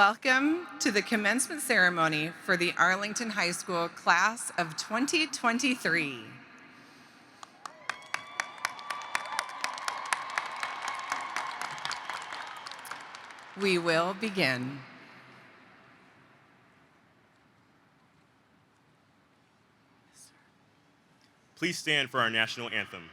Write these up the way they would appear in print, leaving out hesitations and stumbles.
Welcome to the commencement ceremony for the Arlington High School class of 2023. We will begin. Please stand for our national anthem.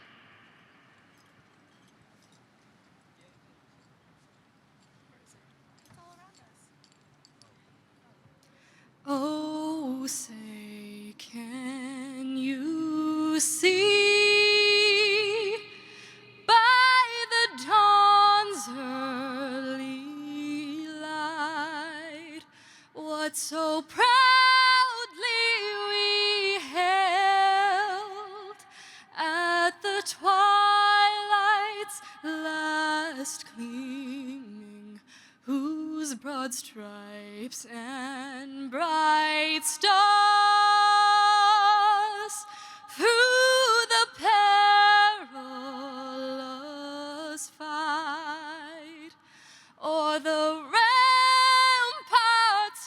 Oh, say, can you see by the dawn's early light what so proudly we hailed at the twilight's last gleaming, whose broad stripes and bright stars through the perilous fight o'er the ramparts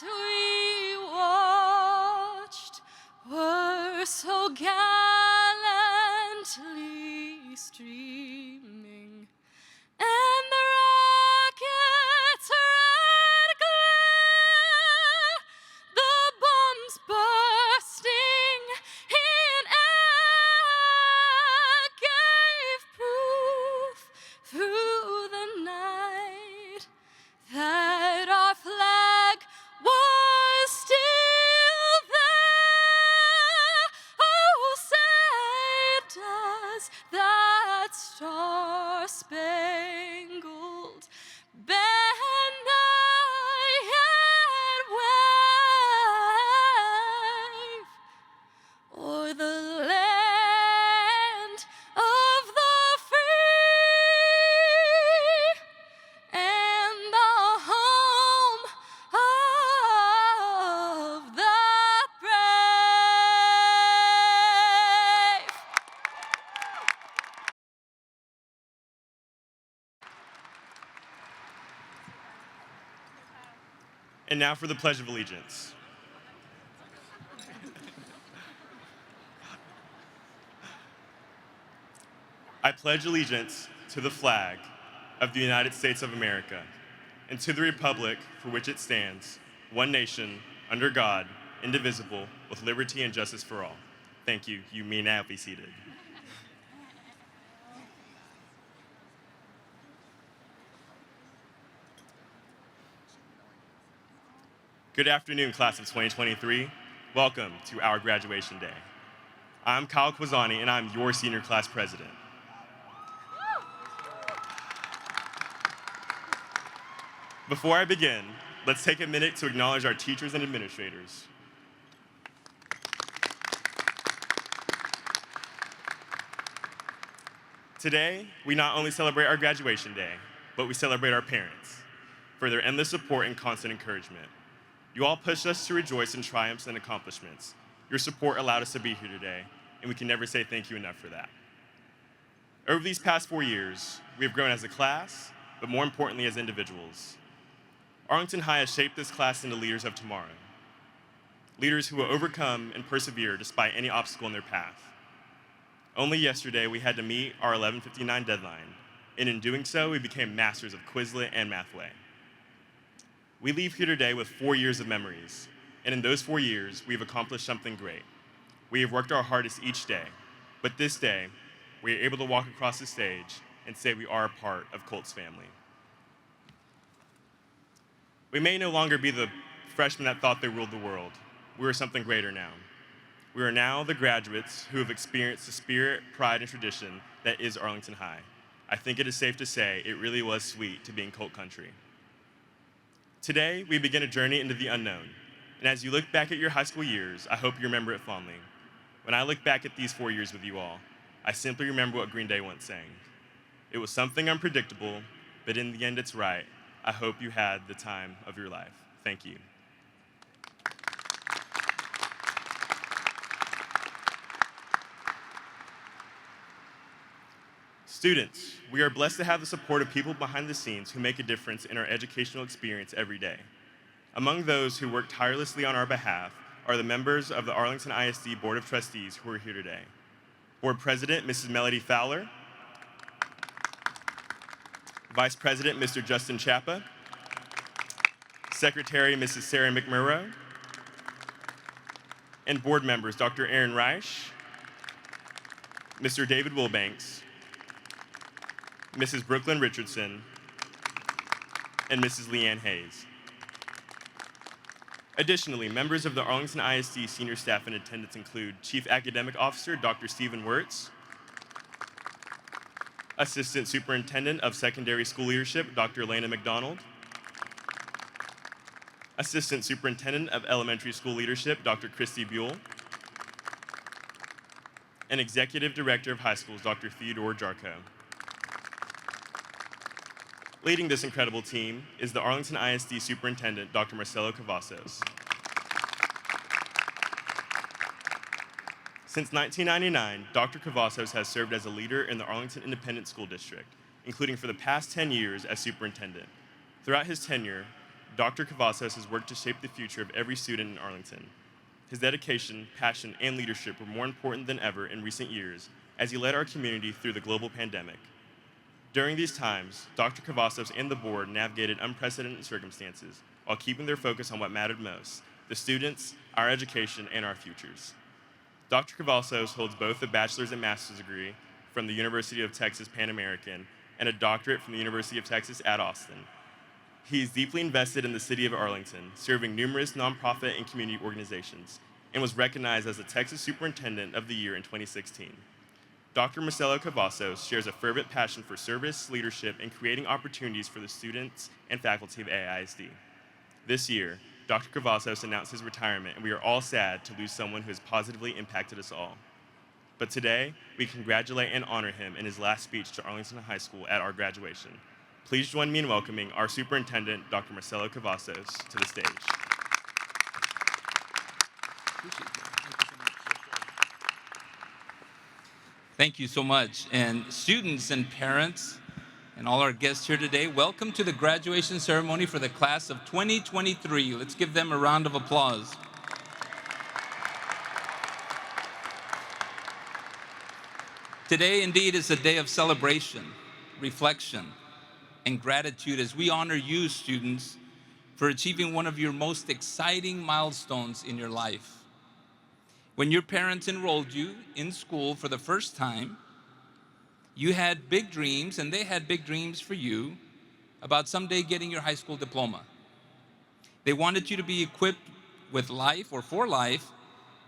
we watched were so gallantly streaming, and the rockets' red glare, the bombs bursting in air, gave proof through the night that our flag was still there. Oh, say does that star-spangled banner yet wave o'er the land of the free and the home of the brave. And now for the Pledge of Allegiance. I pledge allegiance to the flag of the United States of America and to the republic for which it stands, one nation, under God, indivisible, with liberty and justice for all. Thank you. You may now be seated. Good afternoon, class of 2023. Welcome to our graduation day. I'm Kyle Quazani, and I'm your senior class president. Before I begin, let's take a minute to acknowledge our teachers and administrators. Today, we not only celebrate our graduation day, but we celebrate our parents for their endless support and constant encouragement. You all pushed us to rejoice in triumphs and accomplishments. Your support allowed us to be here today, and we can never say thank you enough for that. Over these past 4 years, we have grown as a class, but more importantly as individuals. Arlington High has shaped this class into leaders of tomorrow. Leaders who will overcome and persevere despite any obstacle in their path. Only yesterday, we had to meet our 11:59 deadline, and in doing so, we became masters of Quizlet and Mathway. We leave here today with 4 years of memories, and in those 4 years, we've accomplished something great. We have worked our hardest each day, but this day, we are able to walk across the stage and say we are a part of Colt's family. We may no longer be the freshmen that thought they ruled the world. We are something greater now. We are now the graduates who have experienced the spirit, pride, and tradition that is Arlington High. I think it is safe to say it really was sweet to be in Colt country. Today, we begin a journey into the unknown, and as you look back at your high school years, I hope you remember it fondly. When I look back at these 4 years with you all, I simply remember what Green Day once sang. It was something unpredictable, but in the end it's right. I hope you had the time of your life. Thank you. Students, we are blessed to have the support of people behind the scenes who make a difference in our educational experience every day. Among those who work tirelessly on our behalf are the members of the Arlington ISD Board of Trustees who are here today. Board President, Mrs. Melody Fowler. Vice President, Mr. Justin Chappa. Secretary, Mrs. Sarah McMurrow. And board members, Dr. Aaron Reich, Mr. David Wilbanks, Mrs. Brooklyn Richardson, and Mrs. Leanne Hayes. Additionally, members of the Arlington ISD senior staff in attendance include Chief Academic Officer, Dr. Stephen Wirtz, Assistant Superintendent of Secondary School Leadership, Dr. Lana McDonald, Assistant Superintendent of Elementary School Leadership, Dr. Christy Buell, and Executive Director of High Schools, Dr. Theodore Jarko. Leading this incredible team is the Arlington ISD Superintendent, Dr. Marcelo Cavazos. Since 1999, Dr. Cavazos has served as a leader in the Arlington Independent School District, including for the past 10 years as superintendent. Throughout his tenure, Dr. Cavazos has worked to shape the future of every student in Arlington. His dedication, passion, and leadership were more important than ever in recent years as he led our community through the global pandemic. During these times, Dr. Cavazos and the board navigated unprecedented circumstances while keeping their focus on what mattered most, the students, our education, and our futures. Dr. Cavazos holds both a bachelor's and master's degree from the University of Texas Pan American and a doctorate from the University of Texas at Austin. He is deeply invested in the city of Arlington, serving numerous nonprofit and community organizations, and was recognized as the Texas Superintendent of the Year in 2016. Dr. Marcelo Cavazos shares a fervent passion for service, leadership, and creating opportunities for the students and faculty of AISD. This year, Dr. Cavazos announced his retirement, and we are all sad to lose someone who has positively impacted us all. But today, we congratulate and honor him in his last speech to Arlington High School at our graduation. Please join me in welcoming our superintendent, Dr. Marcelo Cavazos, to the stage. Thank you so much. And students and parents and all our guests here today, welcome to the graduation ceremony for the class of 2023. Let's give them a round of applause. Today, indeed, is a day of celebration, reflection, and gratitude as we honor you, students, for achieving one of your most exciting milestones in your life. When your parents enrolled you in school for the first time, you had big dreams, and they had big dreams for you about someday getting your high school diploma. They wanted you to be equipped with life or for life,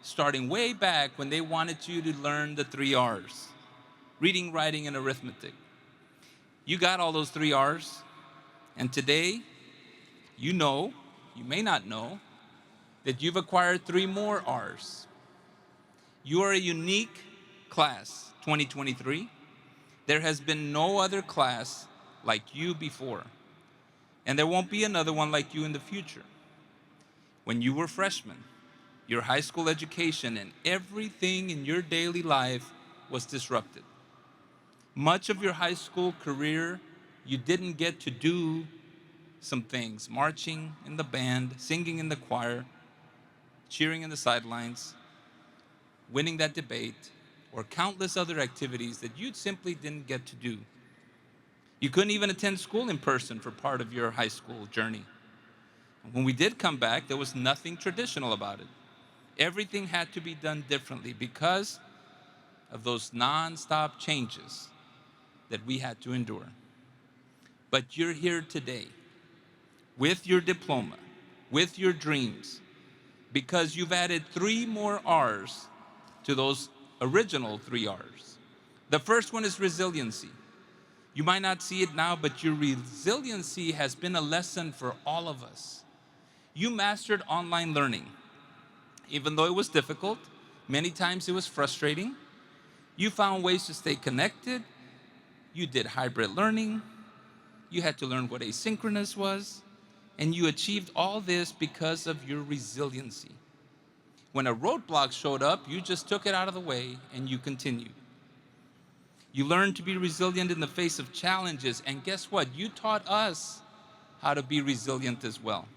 starting way back when they wanted you to learn the 3 R's, reading, writing, and arithmetic. You got all those 3 R's, and today, you may not know, that you've acquired 3 more R's. You are a unique class, 2023. There has been no other class like you before, and there won't be another one like you in the future. When you were freshmen, your high school education and everything in your daily life was disrupted. Much of your high school career, you didn't get to do some things, marching in the band, singing in the choir, cheering in the sidelines, winning that debate, or countless other activities that you simply didn't get to do. You couldn't even attend school in person for part of your high school journey. When we did come back, there was nothing traditional about it. Everything had to be done differently because of those non-stop changes that we had to endure. But you're here today with your diploma, with your dreams, because you've added 3 more R's to those original 3 R's. The first one is resiliency. You might not see it now, but your resiliency has been a lesson for all of us. You mastered online learning. Even though it was difficult, many times it was frustrating, you found ways to stay connected. You did hybrid learning. You had to learn what asynchronous was, and you achieved all this because of your resiliency. When a roadblock showed up, you just took it out of the way and you continued. You learned to be resilient in the face of challenges, and guess what? You taught us how to be resilient as well.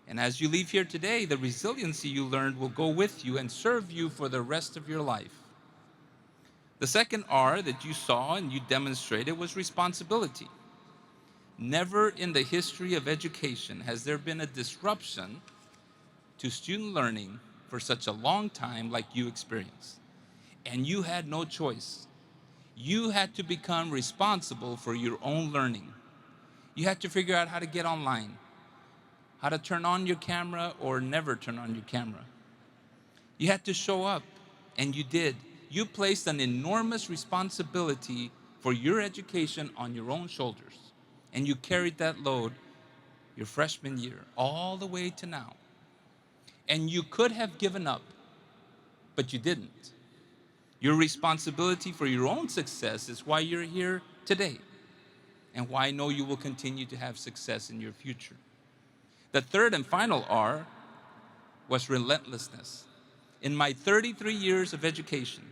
And as you leave here today, the resiliency you learned will go with you and serve you for the rest of your life. The second R that you saw and you demonstrated was responsibility. Never in the history of education has there been a disruption to student learning for such a long time like you experienced. And you had no choice. You had to become responsible for your own learning. You had to figure out how to get online, how to turn on your camera or never turn on your camera. You had to show up, and you did. You placed an enormous responsibility for your education on your own shoulders, and you carried that load your freshman year all the way to now. And you could have given up, but you didn't. Your responsibility for your own success is why you're here today, and why I know you will continue to have success in your future. The third and final R was relentlessness. In my 33 years of education,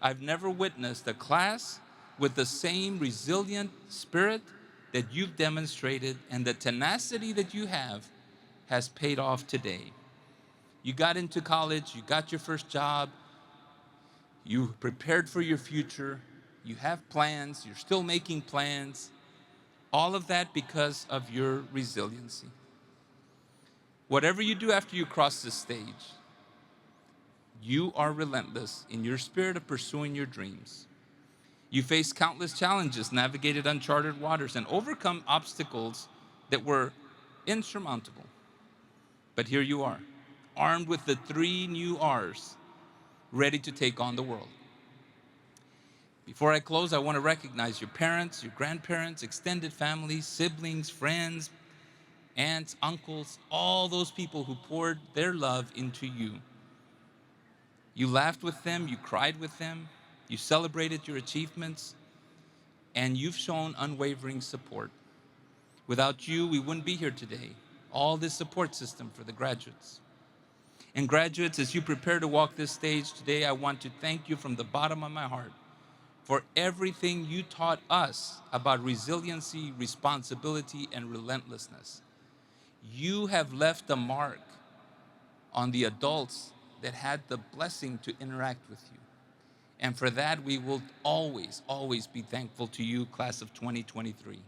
I've never witnessed a class with the same resilient spirit that you've demonstrated, and the tenacity that you have has paid off today. You got into college, you got your first job, you prepared for your future, you have plans, you're still making plans, all of that because of your resiliency. Whatever you do after you cross this stage, you are relentless in your spirit of pursuing your dreams. You faced countless challenges, navigated uncharted waters, and overcome obstacles that were insurmountable. But here you are, armed with the 3 new R's, ready to take on the world. Before I close, I want to recognize your parents, your grandparents, extended family, siblings, friends, aunts, uncles, all those people who poured their love into you. You laughed with them, you cried with them, you celebrated your achievements, and you've shown unwavering support. Without you, we wouldn't be here today. All this support system for the graduates. And graduates, as you prepare to walk this stage today, I want to thank you from the bottom of my heart for everything you taught us about resiliency, responsibility, and relentlessness. You have left a mark on the adults that had the blessing to interact with you. And for that, we will always, always be thankful to you, class of 2023.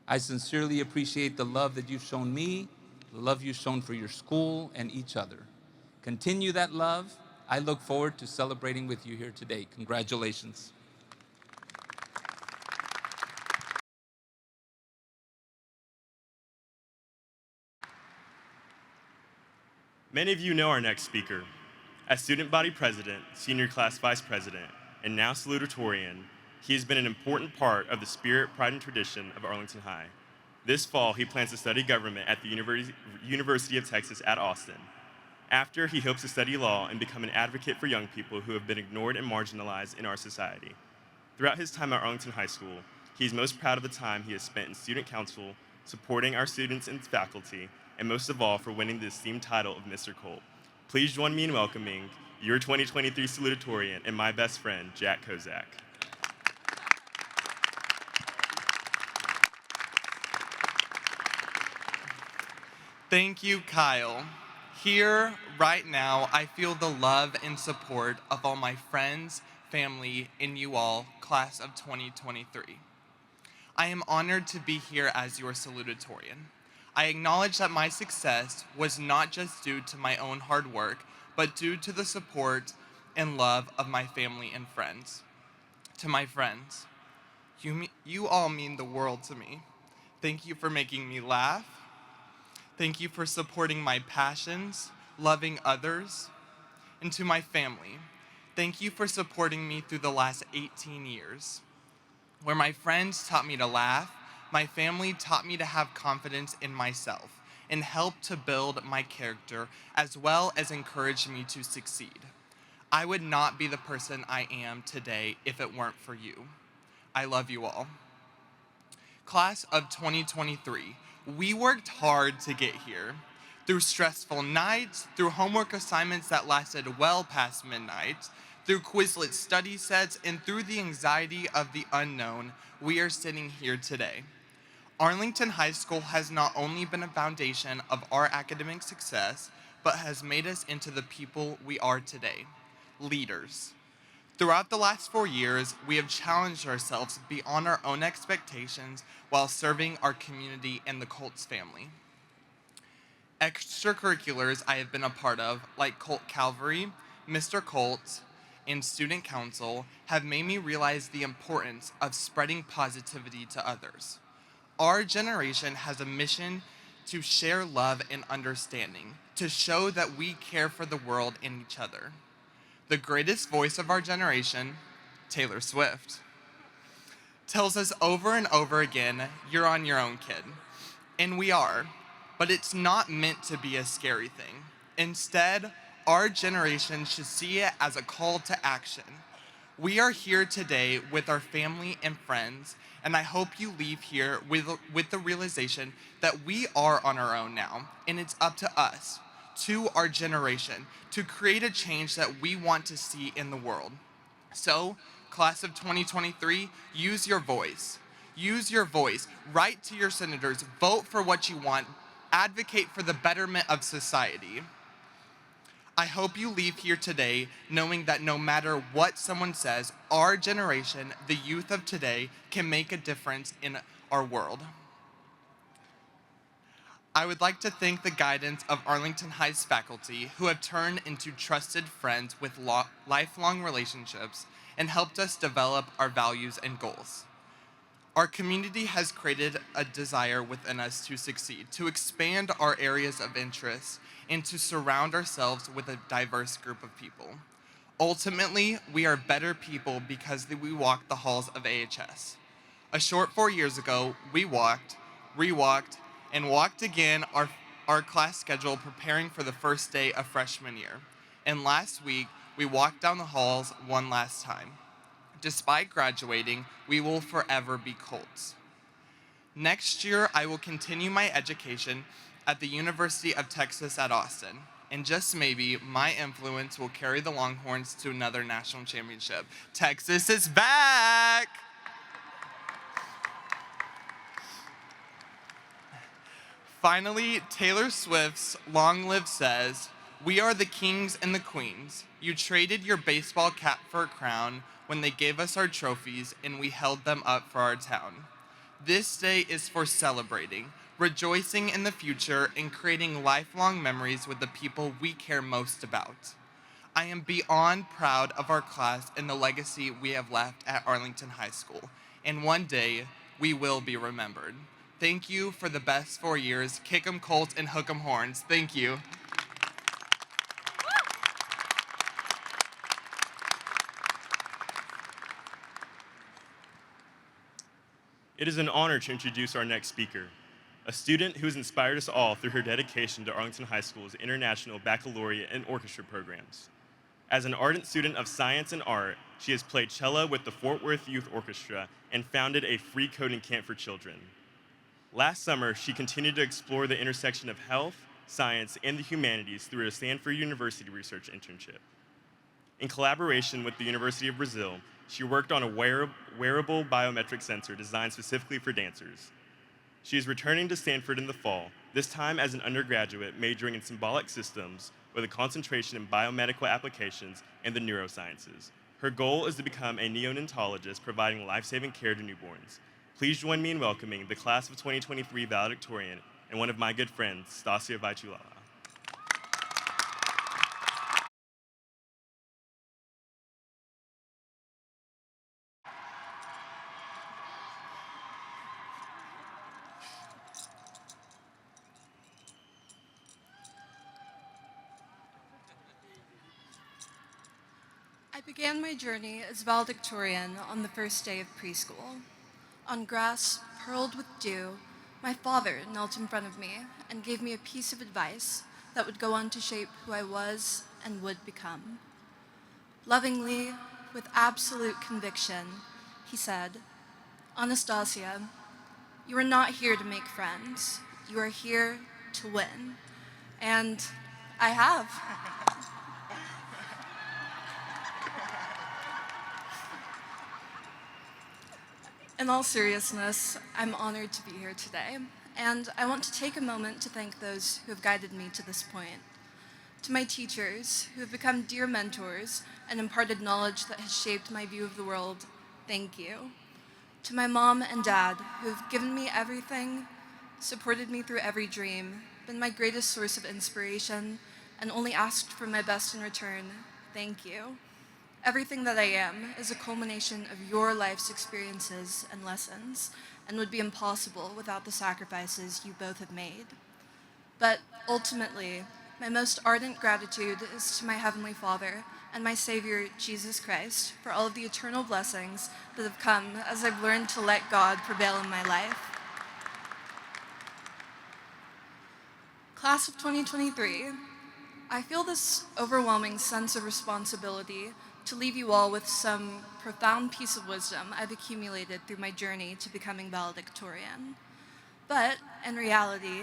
I sincerely appreciate the love that you've shown me, the love you've shown for your school and each other. Continue that love. I look forward to celebrating with you here today. Congratulations. Many of you know our next speaker. As student body president, senior class vice president, and now salutatorian, he has been an important part of the spirit, pride, and tradition of Arlington High. This fall, he plans to study government at the University of Texas at Austin. After, he hopes to study law and become an advocate for young people who have been ignored and marginalized in our society. Throughout his time at Arlington High School, he is most proud of the time he has spent in student council, supporting our students and faculty, and most of all, for winning the esteemed title of Mr. Colt. Please join me in welcoming your 2023 salutatorian and my best friend, Jack Kozak. Thank you, Kyle. Here, right now, I feel the love and support of all my friends, family, and you all, class of 2023. I am honored to be here as your salutatorian. I acknowledge that my success was not just due to my own hard work, but due to the support and love of my family and friends. To my friends, you all mean the world to me. Thank you for making me laugh. Thank you for supporting my passions, loving others. And to my family, thank you for supporting me through the last 18 years. Where my friends taught me to laugh, my family taught me to have confidence in myself and helped to build my character, as well as encourage me to succeed. I would not be the person I am today if it weren't for you. I love you all. Class of 2023, we worked hard to get here. Through stressful nights, through homework assignments that lasted well past midnight, through Quizlet study sets, and through the anxiety of the unknown, we are sitting here today. Arlington High School has not only been a foundation of our academic success, but has made us into the people we are today, leaders. Throughout the last 4 years, we have challenged ourselves beyond our own expectations while serving our community and the Colts family. Extracurriculars I have been a part of, like Colt Calvary, Mr. Colts, and Student Council, have made me realize the importance of spreading positivity to others. Our generation has a mission to share love and understanding, to show that we care for the world and each other. The greatest voice of our generation, Taylor Swift, tells us over and over again, "You're on your own, kid." And we are, but it's not meant to be a scary thing. Instead, our generation should see it as a call to action. We are here today with our family and friends, and I hope you leave here with the realization that we are on our own now, and it's up to us, to our generation, to create a change that we want to see in the world. So, class of 2023, use your voice. Use your voice. Write to your senators. Vote for what you want. Advocate for the betterment of society. I hope you leave here today knowing that no matter what someone says, our generation, the youth of today, can make a difference in our world. I would like to thank the guidance of Arlington High's faculty, who have turned into trusted friends with lifelong relationships and helped us develop our values and goals. Our community has created a desire within us to succeed, to expand our areas of interest, and to surround ourselves with a diverse group of people. Ultimately, we are better people because we walk the halls of AHS. A short 4 years ago, we walked, rewalked, and walked again our class schedule preparing for the first day of freshman year. And last week, we walked down the halls one last time. Despite graduating, we will forever be Colts. Next year, I will continue my education at the University of Texas at Austin. And just maybe, my influence will carry the Longhorns to another national championship. Texas is back! Finally, Taylor Swift's Long Live says, "We are the kings and the queens. You traded your baseball cap for a crown when they gave us our trophies and we held them up for our town. This day is for celebrating, rejoicing in the future, and creating lifelong memories with the people we care most about. I am beyond proud of our class and the legacy we have left at Arlington High School, and one day we will be remembered. Thank you for the best 4 years. Kick 'em Colts and hook 'em horns." Thank you. It is an honor to introduce our next speaker, a student who has inspired us all through her dedication to Arlington High School's International Baccalaureate and Orchestra programs. As an ardent student of science and art, she has played cello with the Fort Worth Youth Orchestra and founded a free coding camp for children. Last summer, she continued to explore the intersection of health, science, and the humanities through a Stanford University research internship. In collaboration with the University of Brazil, she worked on a wearable biometric sensor designed specifically for dancers. She is returning to Stanford in the fall, this time as an undergraduate majoring in symbolic systems with a concentration in biomedical applications and the neurosciences. Her goal is to become a neonatologist providing life-saving care to newborns. Please join me in welcoming the class of 2023 Valedictorian and one of my good friends, Stasia Vaichulala. I began my journey as valedictorian on the first day of preschool. On grass pearled with dew, my father knelt in front of me and gave me a piece of advice that would go on to shape who I was and would become. Lovingly, with absolute conviction, he said, "Anastasia, you are not here to make friends. You are here to win." And I have. In all seriousness, I'm honored to be here today, and I want to take a moment to thank those who have guided me to this point. To my teachers, who have become dear mentors and imparted knowledge that has shaped my view of the world, thank you. To my mom and dad, who have given me everything, supported me through every dream, been my greatest source of inspiration, and only asked for my best in return, thank you. Everything that I am is a culmination of your life's experiences and lessons, and would be impossible without the sacrifices you both have made. But ultimately, my most ardent gratitude is to my Heavenly Father and my Savior, Jesus Christ, for all of the eternal blessings that have come as I've learned to let God prevail in my life. Class of 2023, I feel this overwhelming sense of responsibility to leave you all with some profound piece of wisdom I've accumulated through my journey to becoming valedictorian. But in reality,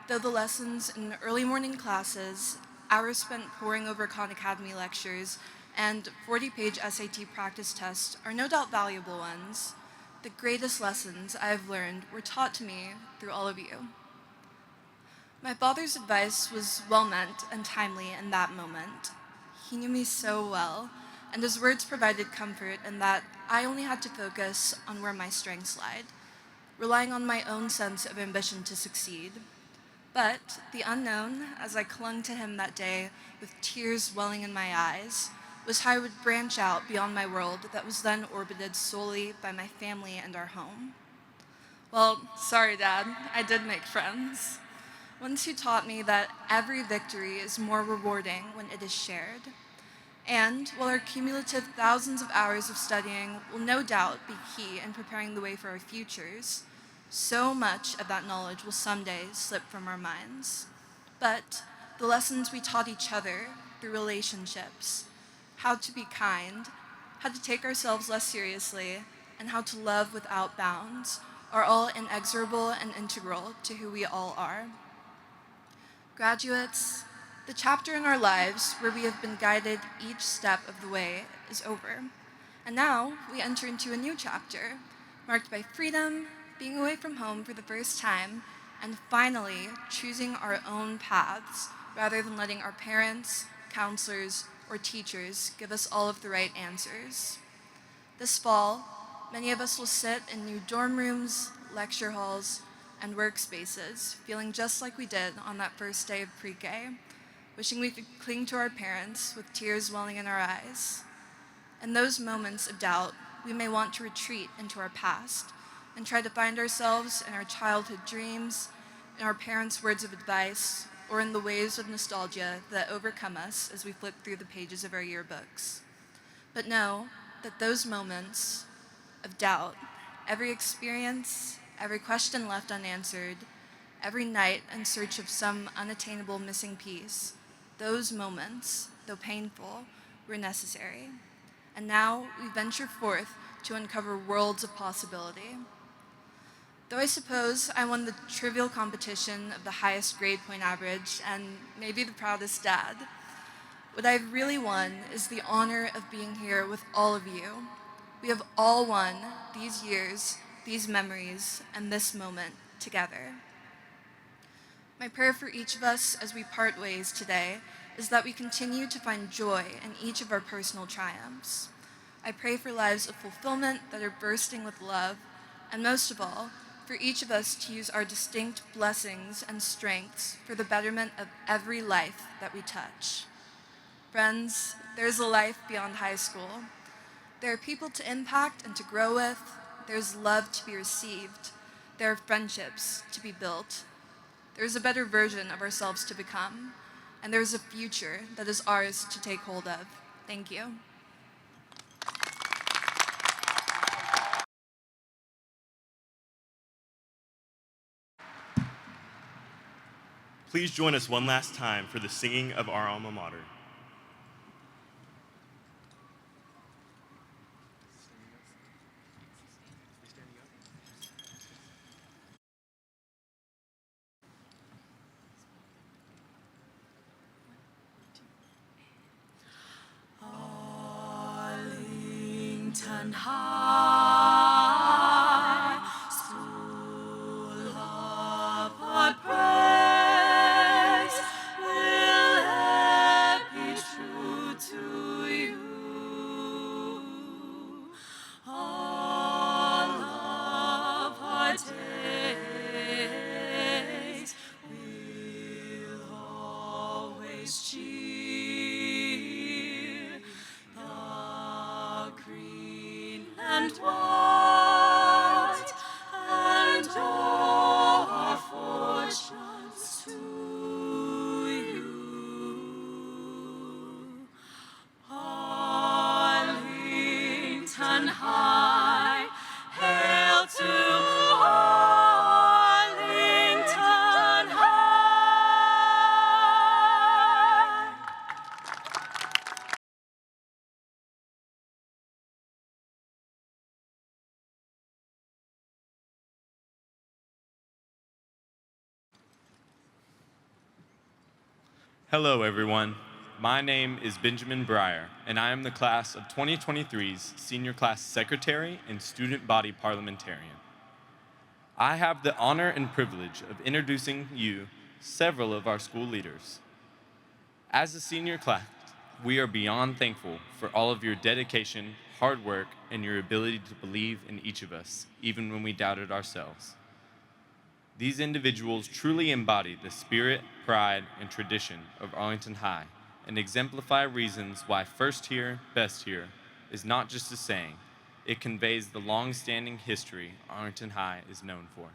though the lessons in early morning classes, hours spent poring over Khan Academy lectures, and 40-page SAT practice tests are no doubt valuable ones, the greatest lessons I have learned were taught to me through all of you. My father's advice was well-meant and timely in that moment. He knew me so well, and his words provided comfort in that I only had to focus on where my strengths lied, relying on my own sense of ambition to succeed. But the unknown, as I clung to him that day with tears welling in my eyes, was how I would branch out beyond my world that was then orbited solely by my family and our home. Well, sorry, Dad, I did make friends. Ones who taught me that every victory is more rewarding when it is shared. And while our cumulative thousands of hours of studying will no doubt be key in preparing the way for our futures, so much of that knowledge will someday slip from our minds. But the lessons we taught each other through relationships, how to be kind, how to take ourselves less seriously, and how to love without bounds are all inexorable and integral to who we all are. Graduates, the chapter in our lives where we have been guided each step of the way is over. And now we enter into a new chapter, marked by freedom, being away from home for the first time, and finally choosing our own paths rather than letting our parents, counselors, or teachers give us all of the right answers. This fall, many of us will sit in new dorm rooms, lecture halls, and workspaces, feeling just like we did on that first day of pre-K, wishing we could cling to our parents with tears welling in our eyes. In those moments of doubt, we may want to retreat into our past and try to find ourselves in our childhood dreams, in our parents' words of advice, or in the waves of nostalgia that overcome us as we flip through the pages of our yearbooks. But know that those moments of doubt, every experience, every question left unanswered, every night in search of some unattainable missing piece, those moments, though painful, were necessary. And now we venture forth to uncover worlds of possibility. Though I suppose I won the trivial competition of the highest grade point average and maybe the proudest dad, what I've really won is the honor of being here with all of you. We have all won these years, these memories, and this moment together. My prayer for each of us as we part ways today is that we continue to find joy in each of our personal triumphs. I pray for lives of fulfillment that are bursting with love, and most of all, for each of us to use our distinct blessings and strengths for the betterment of every life that we touch. Friends, there's a life beyond high school. There are people to impact and to grow with. There's love to be received. There are friendships to be built. There's a better version of ourselves to become. And there's a future that is ours to take hold of. Thank you. Please join us one last time for the singing of our Alma Mater. Arlington High. and white, and all our fortunes to you. Arlington High, hail to Arlington High. Hello, everyone. My name is Benjamin Breyer, and I am the class of 2023's Senior Class Secretary and Student Body Parliamentarian. I have the honor and privilege of introducing you several of our school leaders. As a senior class, we are beyond thankful for all of your dedication, hard work, and your ability to believe in each of us, even when we doubted ourselves. These individuals truly embody the spirit, pride, and tradition of Arlington High and exemplify reasons why first here, best here is not just a saying. It conveys the long-standing history Arlington High is known for.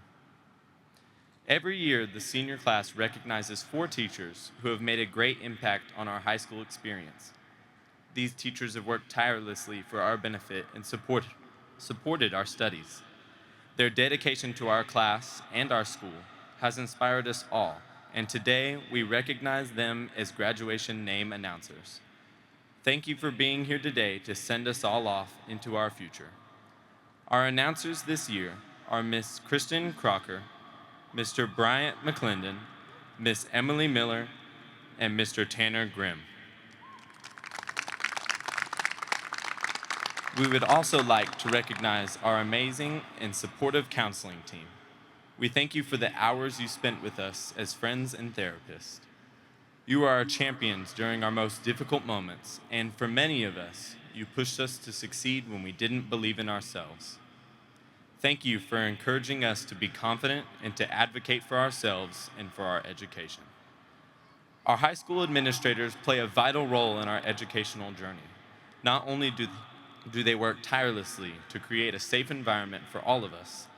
Every year, the senior class recognizes 4 teachers who have made a great impact on our high school experience. These teachers have worked tirelessly for our benefit and supported our studies. Their dedication to our class and our school has inspired us all, and today we recognize them as graduation name announcers. Thank you for being here today to send us all off into our future. Our announcers this year are Miss Kristen Crocker, Mr. Bryant McClendon, Miss Emily Miller, and Mr. Tanner Grimm. We would also like to recognize our amazing and supportive counseling team. We thank you for the hours you spent with us as friends and therapists. You are our champions during our most difficult moments, and for many of us, you pushed us to succeed when we didn't believe in ourselves. Thank you for encouraging us to be confident and to advocate for ourselves and for our education. Our high school administrators play a vital role in our educational journey. Not only do they work tirelessly to create a safe environment for all of us,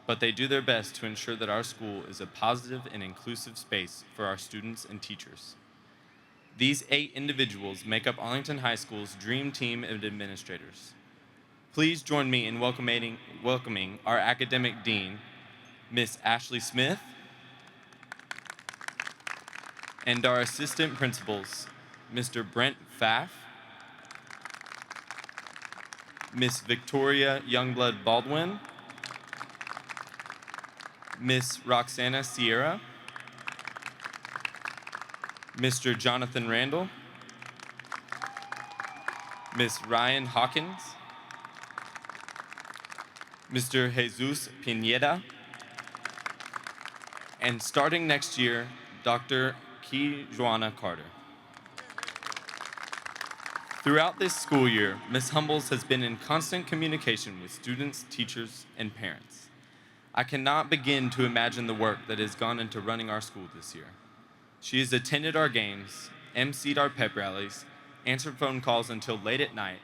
but they do their best to ensure that our school is a positive and inclusive space for our students and teachers. These 8 individuals make up Arlington High School's dream team of administrators. Please join me in welcoming our academic dean, Miss Ashley Smith, and our assistant principals, Mr. Brent Pfaff, Miss Victoria Youngblood Baldwin, Miss Roxana Sierra, Mr. Jonathan Randall, Miss Ryan Hawkins, Mr. Jesus Pineda, and starting next year, Dr. Joanna Carter. Throughout this school year, Ms. Humbles has been in constant communication with students, teachers, and parents. I cannot begin to imagine the work that has gone into running our school this year. She has attended our games, emceed our pep rallies, answered phone calls until late at night,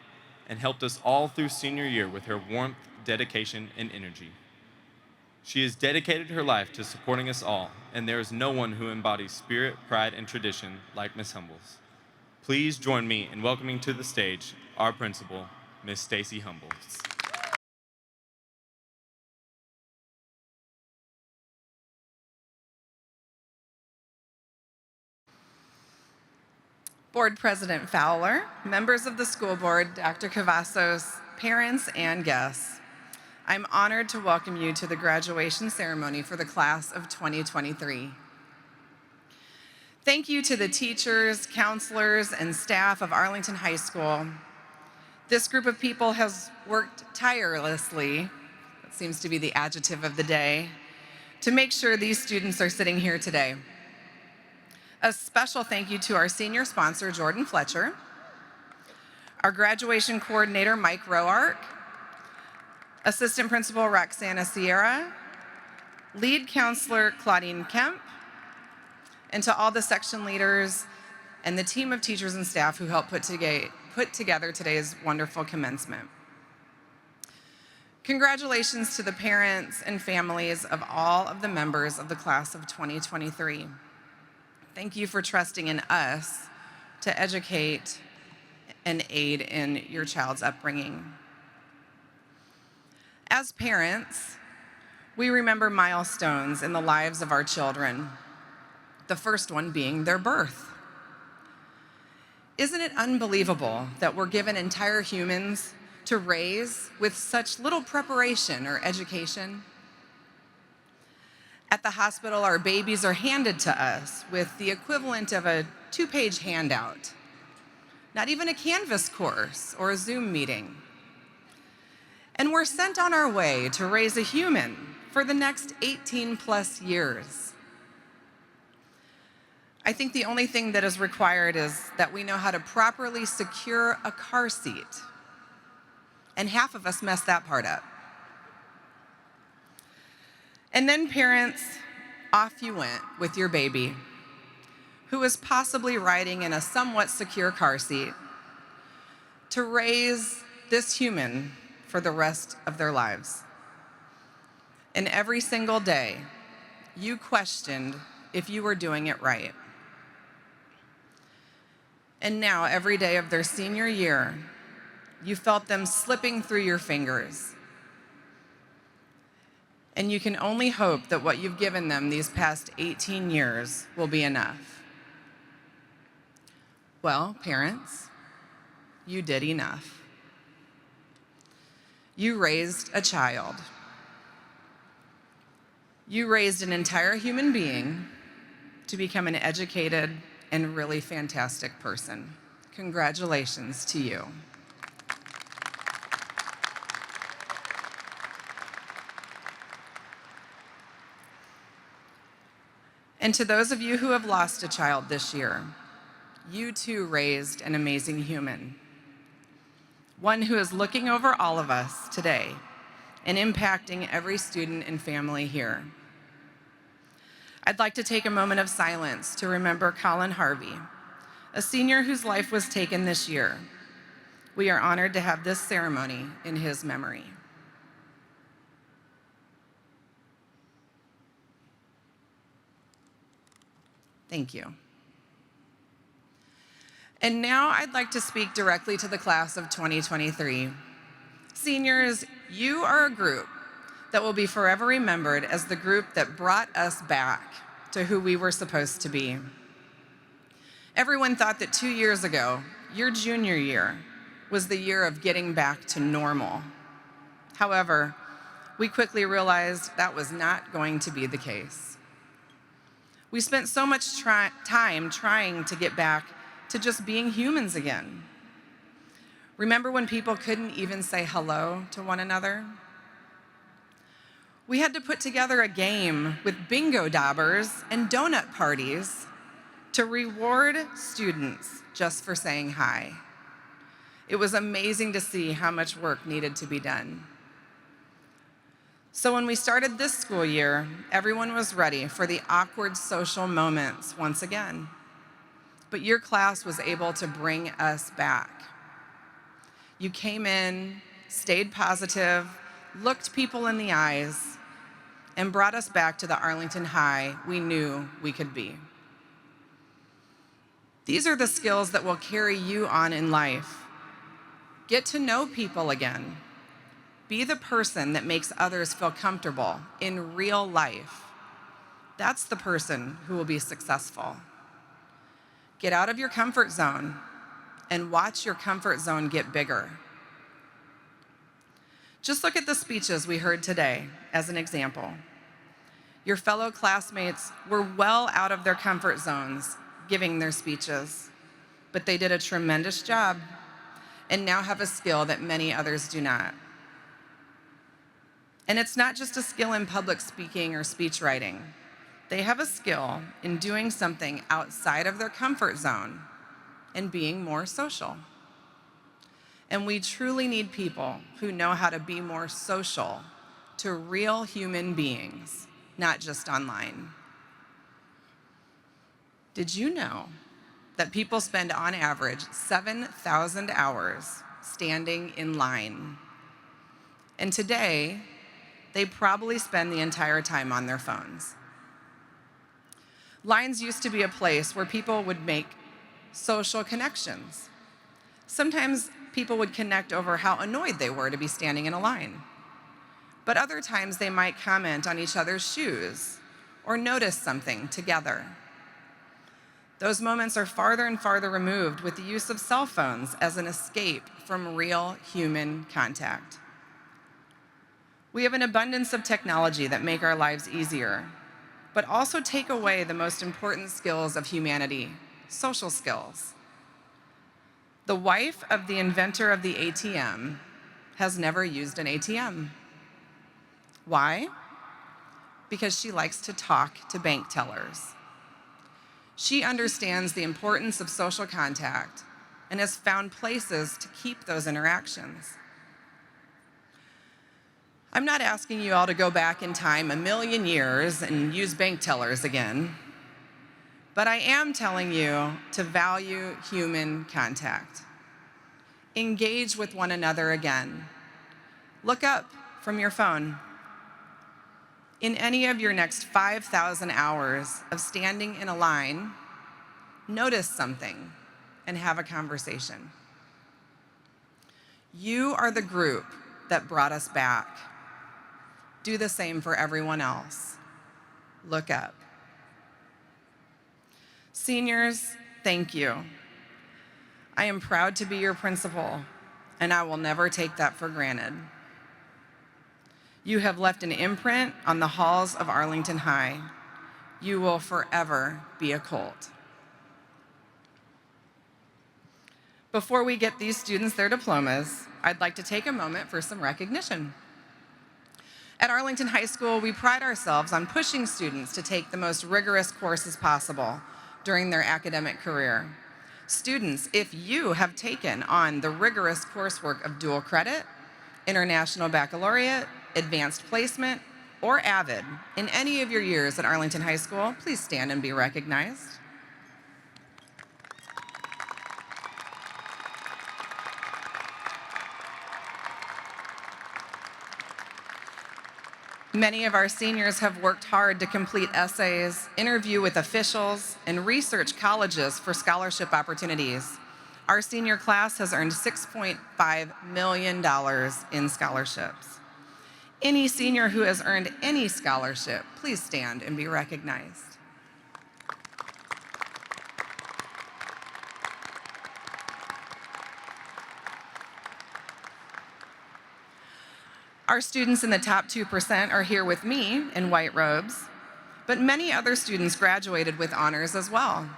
and helped us all through senior year with her warmth, dedication, and energy. She has dedicated her life to supporting us all, and there is no one who embodies spirit, pride, and tradition like Ms. Humbles. Please join me in welcoming to the stage our principal, Ms. Stacy Humbles. Board President Fowler, members of the school board, Dr. Cavazos, parents, and guests. I'm honored to welcome you to the graduation ceremony for the class of 2023. Thank you to the teachers, counselors, and staff of Arlington High School. This group of people has worked tirelessly, that seems to be the adjective of the day, to make sure these students are sitting here today. A special thank you to our senior sponsor, Jordan Fletcher, our graduation coordinator, Mike Roark, assistant principal, Roxana Sierra, lead counselor, Claudine Kemp, and to all the section leaders and the team of teachers and staff who helped put together today's wonderful commencement. Congratulations to the parents and families of all of the members of the class of 2023. Thank you for trusting in us to educate and aid in your child's upbringing. As parents, we remember milestones in the lives of our children, the first one being their birth. Isn't it unbelievable that we're given entire humans to raise with such little preparation or education? At the hospital, our babies are handed to us with the equivalent of a 2-page handout, not even a Canvas course or a Zoom meeting. And we're sent on our way to raise a human for the next 18+ years. I think the only thing that is required is that we know how to properly secure a car seat. And half of us mess that part up. And then parents, off you went with your baby, who is possibly riding in a somewhat secure car seat, to raise this human for the rest of their lives. And every single day, you questioned if you were doing it right. And now, every day of their senior year, you felt them slipping through your fingers. And you can only hope that what you've given them these past 18 years will be enough. Well, parents, you did enough. You raised a child. You raised an entire human being to become an educated and really fantastic person. Congratulations to you. And to those of you who have lost a child this year, you too raised an amazing human. One who is looking over all of us today and impacting every student and family here. I'd like to take a moment of silence to remember Colin Harvey, a senior whose life was taken this year. We are honored to have this ceremony in his memory. Thank you. And now I'd like to speak directly to the class of 2023. Seniors, you are a group that will be forever remembered as the group that brought us back to who we were supposed to be. Everyone thought that 2 years ago, your junior year, was the year of getting back to normal. However, we quickly realized that was not going to be the case. We spent so much time trying to get back to just being humans again. Remember when people couldn't even say hello to one another? We had to put together a game with bingo daubers and donut parties to reward students just for saying hi. It was amazing to see how much work needed to be done. So when we started this school year, everyone was ready for the awkward social moments once again. But your class was able to bring us back. You came in, stayed positive, looked people in the eyes, and brought us back to the Arlington High we knew we could be. These are the skills that will carry you on in life. Get to know people again. Be the person that makes others feel comfortable in real life. That's the person who will be successful. Get out of your comfort zone and watch your comfort zone get bigger. Just look at the speeches we heard today as an example. Your fellow classmates were well out of their comfort zones giving their speeches, but they did a tremendous job and now have a skill that many others do not. And it's not just a skill in public speaking or speech writing. They have a skill in doing something outside of their comfort zone and being more social. And we truly need people who know how to be more social to real human beings, not just online. Did you know that people spend on average 7,000 hours standing in line? And today, they probably spend the entire time on their phones. Lines used to be a place where people would make social connections. Sometimes people would connect over how annoyed they were to be standing in a line. But other times they might comment on each other's shoes or notice something together. Those moments are farther and farther removed with the use of cell phones as an escape from real human contact. We have an abundance of technology that make our lives easier, but also take away the most important skills of humanity, social skills. The wife of the inventor of the ATM has never used an ATM. Why? Because she likes to talk to bank tellers. She understands the importance of social contact and has found places to keep those interactions. I'm not asking you all to go back in time a million years and use bank tellers again, but I am telling you to value human contact. Engage with one another again. Look up from your phone. In any of your next 5,000 hours of standing in a line, notice something and have a conversation. You are the group that brought us back. Do the same for everyone else. Look up. Seniors, thank you. I am proud to be your principal, and I will never take that for granted. You have left an imprint on the halls of Arlington High. You will forever be a Colt. Before we get these students their diplomas, I'd like to take a moment for some recognition. At Arlington High School, we pride ourselves on pushing students to take the most rigorous courses possible during their academic career. Students, if you have taken on the rigorous coursework of dual credit, International Baccalaureate, Advanced Placement, or AVID in any of your years at Arlington High School, please stand and be recognized. Many of our seniors have worked hard to complete essays, interview with officials, and research colleges for scholarship opportunities. Our senior class has earned $6.5 million in scholarships. Any senior who has earned any scholarship, please stand and be recognized. Our students in the top 2% are here with me in white robes, but many other students graduated with honors as well.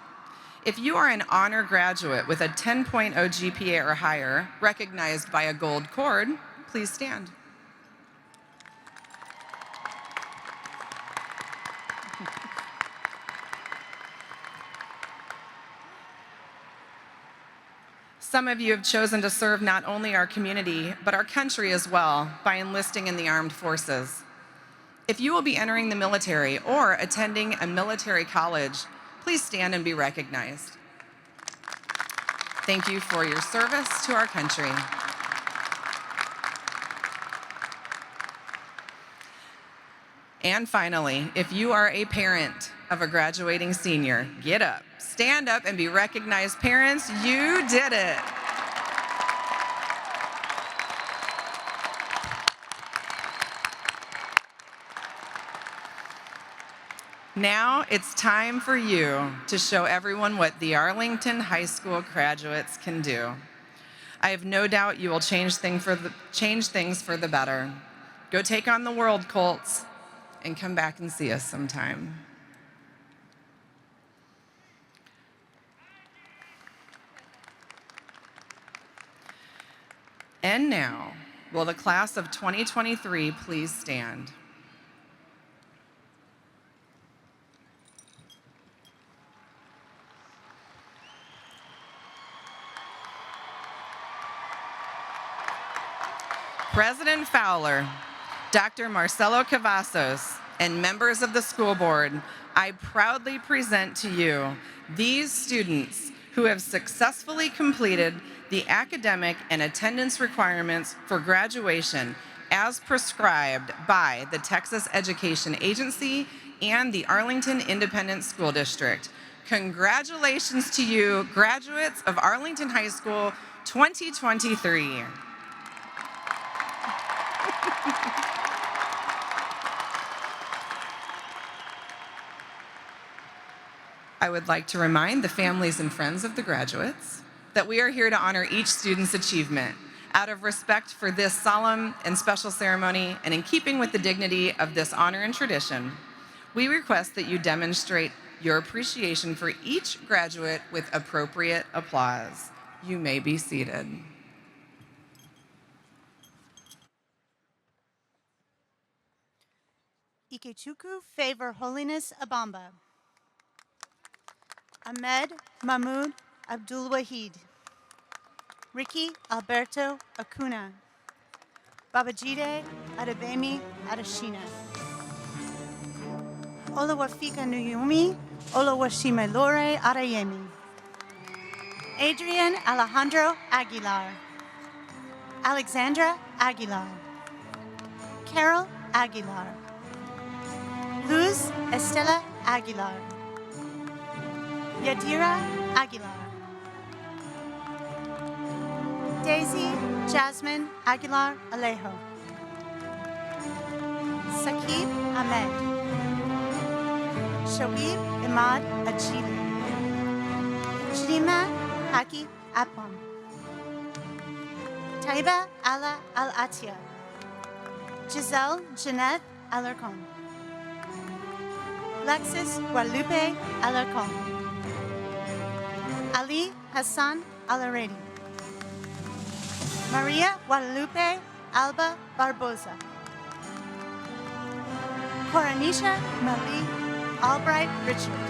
If you are an honor graduate with a 10.0 GPA or higher, recognized by a gold cord, please stand. Some of you have chosen to serve not only our community, but our country as well by enlisting in the armed forces. If you will be entering the military or attending a military college, please stand and be recognized. Thank you for your service to our country. And finally, if you are a parent of a graduating senior, get up, stand up, and be recognized. Parents, you did it. Now it's time for you to show everyone what the Arlington High School graduates can do. I have no doubt you will change things for the better. Go take on the world, Colts, and come back and see us sometime. And now, will the class of 2023 please stand? President Fowler, Dr. Marcelo Cavazos, and members of the school board, I proudly present to you these students who have successfully completed the academic and attendance requirements for graduation as prescribed by the Texas Education Agency and the Arlington Independent School District. Congratulations to you, graduates of Arlington High School 2023. I would like to remind the families and friends of the graduates that we are here to honor each student's achievement. Out of respect for this solemn and special ceremony, and in keeping with the dignity of this honor and tradition, we request that you demonstrate your appreciation for each graduate with appropriate applause. You may be seated. Ikechuku favor Holiness Abamba. Ahmed Mahmoud Abdul Wahid. Ricky Alberto Acuna. Babajide Adebemi Adeshina. Olawafika Nuyumi Olawashimelore Arayemi. Adrian Alejandro Aguilar. Alexandra Aguilar. Carol Aguilar. Luz Estela Aguilar. Yadira Aguilar. Daisy Jasmine Aguilar Alejo. Sakib Ahmed. Shawib Imad Achili. Shlima Haki Apon. Taiba Ala Al-Atia. Giselle Jeanette Alarcon. Alexis Guadalupe Alarcon. Ali Hassan Alaredi. Maria Guadalupe Alba Barbosa. Coranisha Marie Albright Richard.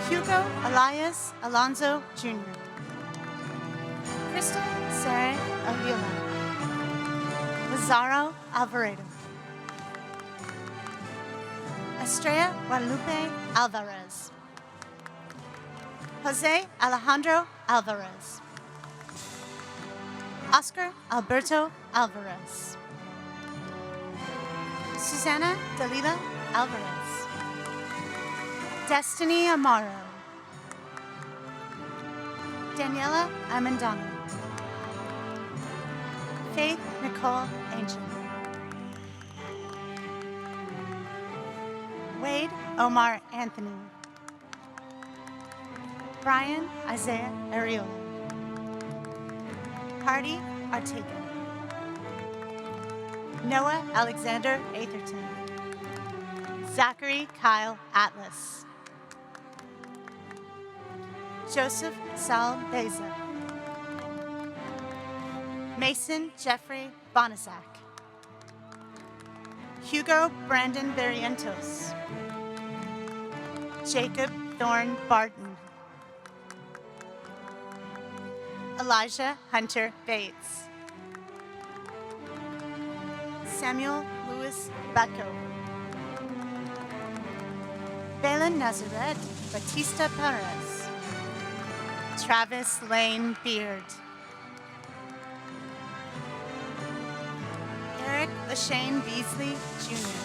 Hugo Elias Alonso Jr. Crystal Sarah Avila. Lazaro Alvarado. Estrella Guadalupe Alvarez. Jose Alejandro Alvarez. Oscar Alberto Alvarez. Susana Dalila Alvarez. Destiny Amaro. Daniela Amandano. Faith Nicole Angel. Wade Omar Anthony. Brian Isaiah Ariola. Hardy Artega. Noah Alexander Atherton. Zachary Kyle Atlas. Joseph Sal Beza. Mason Jeffrey Bonasac. Hugo Brandon Barrientos. Jacob Thorne Barton. Elijah Hunter Bates. Samuel Louis Butko. Belen Nazaret Batista Perez. Travis Lane Beard. Eric Lashane Beasley Jr.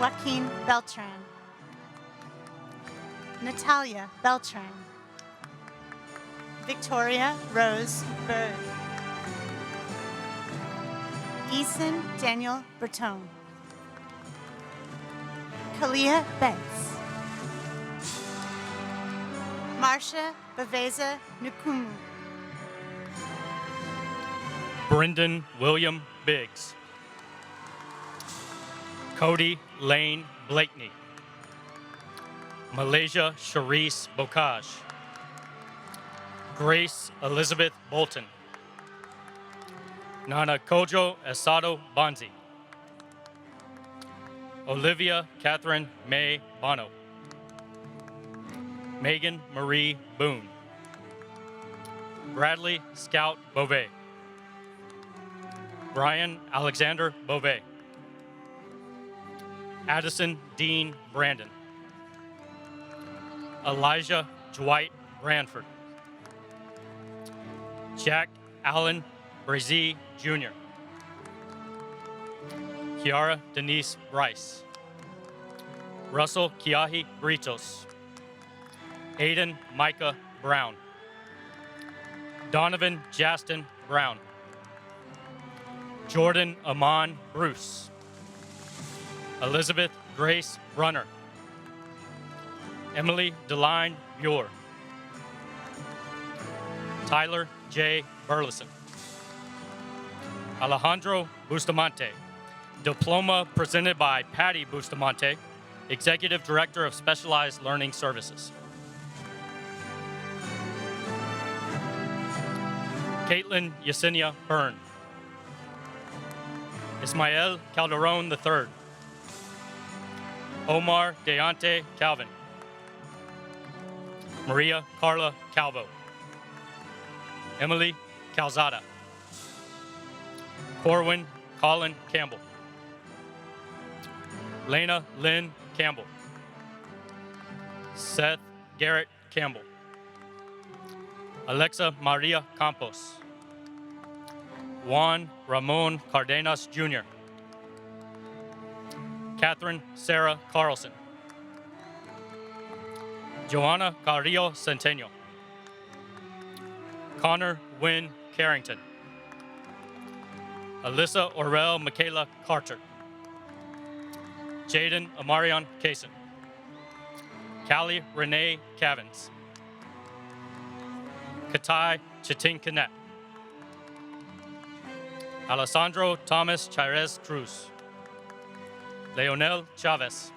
Joaquin Beltran. Natalia Beltran. Victoria Rose Bird. Eason Daniel Bertone. Kalia Betts. Marcia Baveza Nukumu. Brendan William Biggs. Cody Lane Blakeney. Malaysia Sharice Bokaj. Grace Elizabeth Bolton. Nana Kojo Asado Banzi. Olivia Catherine May Bono. Megan Marie Boone. Bradley Scout Beauvais. Brian Alexander Beauvais. Addison Dean Brandon. Elijah Dwight Branford. Jack Allen Brazee Jr. Kiara Denise Bryce. Russell Kiahi Britos. Aiden Micah Brown. Donovan Justin Brown. Jordan Amon Bruce. Elizabeth Grace Brunner. Emily Deline Buer. Tyler J. Burleson. Alejandro Bustamante. Diploma presented by Patty Bustamante, Executive Director of Specialized Learning Services. Caitlin Yesenia Byrne. Ismael Calderon III. Omar Deante Calvin. Maria Carla Calvo. Emily Calzada. Corwin Colin Campbell. Lena Lynn Campbell. Seth Garrett Campbell. Alexa Maria Campos. Juan Ramon Cardenas Jr. Catherine Sarah Carlson. Joanna Carrillo Centeno. Connor Wynn Carrington. Alyssa Orel Michaela Carter. Jaden Amarion Kaysen. Callie Renee Cavins. Katai Chitin Canet. Alessandro Thomas Chairez Cruz. Leonel Chavez.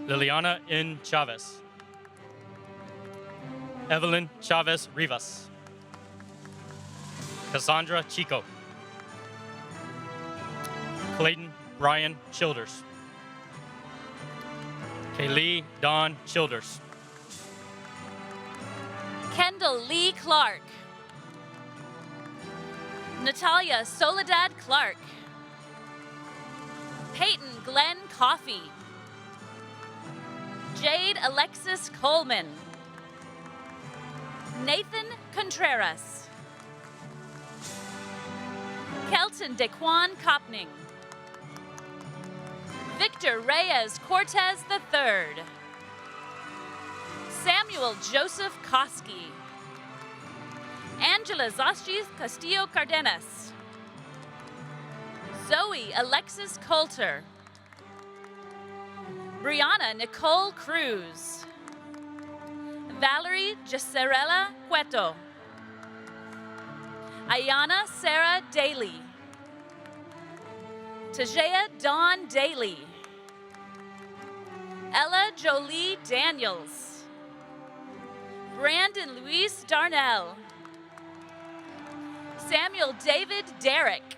Liliana N. Chavez. Evelyn Chavez Rivas. Cassandra Chico. Clayton Brian Childers. Kaylee Dawn Childers. Kendall Lee Clark. Natalia Soledad Clark. Peyton Glenn Coffey. Jade Alexis Coleman. Nathan Contreras. Kelton Dequan Kopning. Victor Reyes Cortez III. Samuel Joseph Koski. Angela Zastris Castillo Cardenas. Zoe Alexis Coulter. Brianna Nicole Cruz. Valerie Gisarella Cueto. Ayana Sarah Daly. Tajea Dawn Daly. Ella Jolie Daniels. Brandon Luis Darnell. Samuel David Derrick.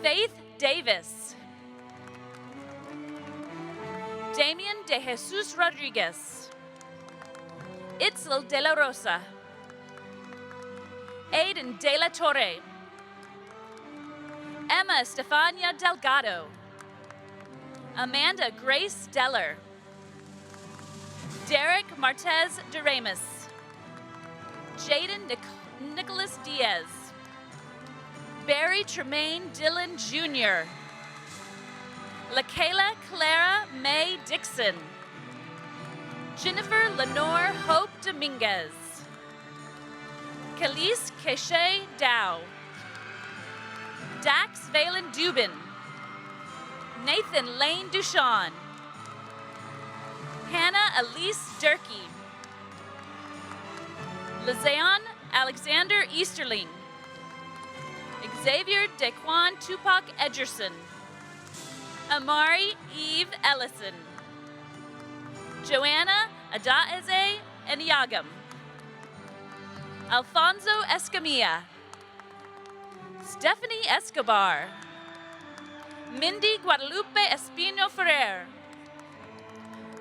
Faith Davis. Damian De Jesus Rodriguez. Itzel De La Rosa. Aiden De La Torre. Emma Stefania Delgado. Amanda Grace Deller. Derek Martez de Remus. Jaden Nicholas Diaz. Barry Tremaine Dillon Jr. LaKayla Clara May Dixon. Jennifer Lenore Hope Dominguez. Khalees Keshe Dow. Dax Valen Dubin. Nathan Lane Duchan. Hannah Elise Durkee. Lizayon Alexander Easterling. Xavier Dequan Tupac Edgerson. Amari Eve Ellison. Joanna Adaeze Enyagam. Alfonso Escamilla. Stephanie Escobar. Mindy Guadalupe Espino Ferrer.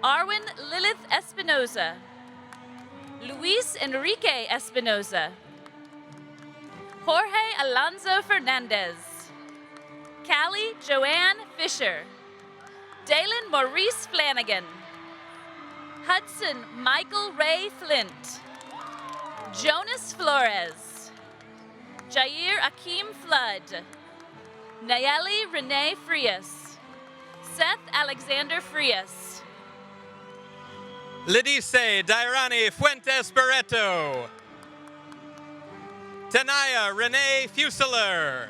Arwin Lilith Espinoza. Luis Enrique Espinoza. Jorge Alonso Fernandez. Callie Joanne Fisher. Dalen Maurice Flanagan. Hudson Michael Ray Flint. Jonas Flores, Jair Akeem Flood, Nayeli Renee Frias, Seth Alexander Frias, Lidice Dairani Fuentes Barreto, Tanaya Renee Fuseler,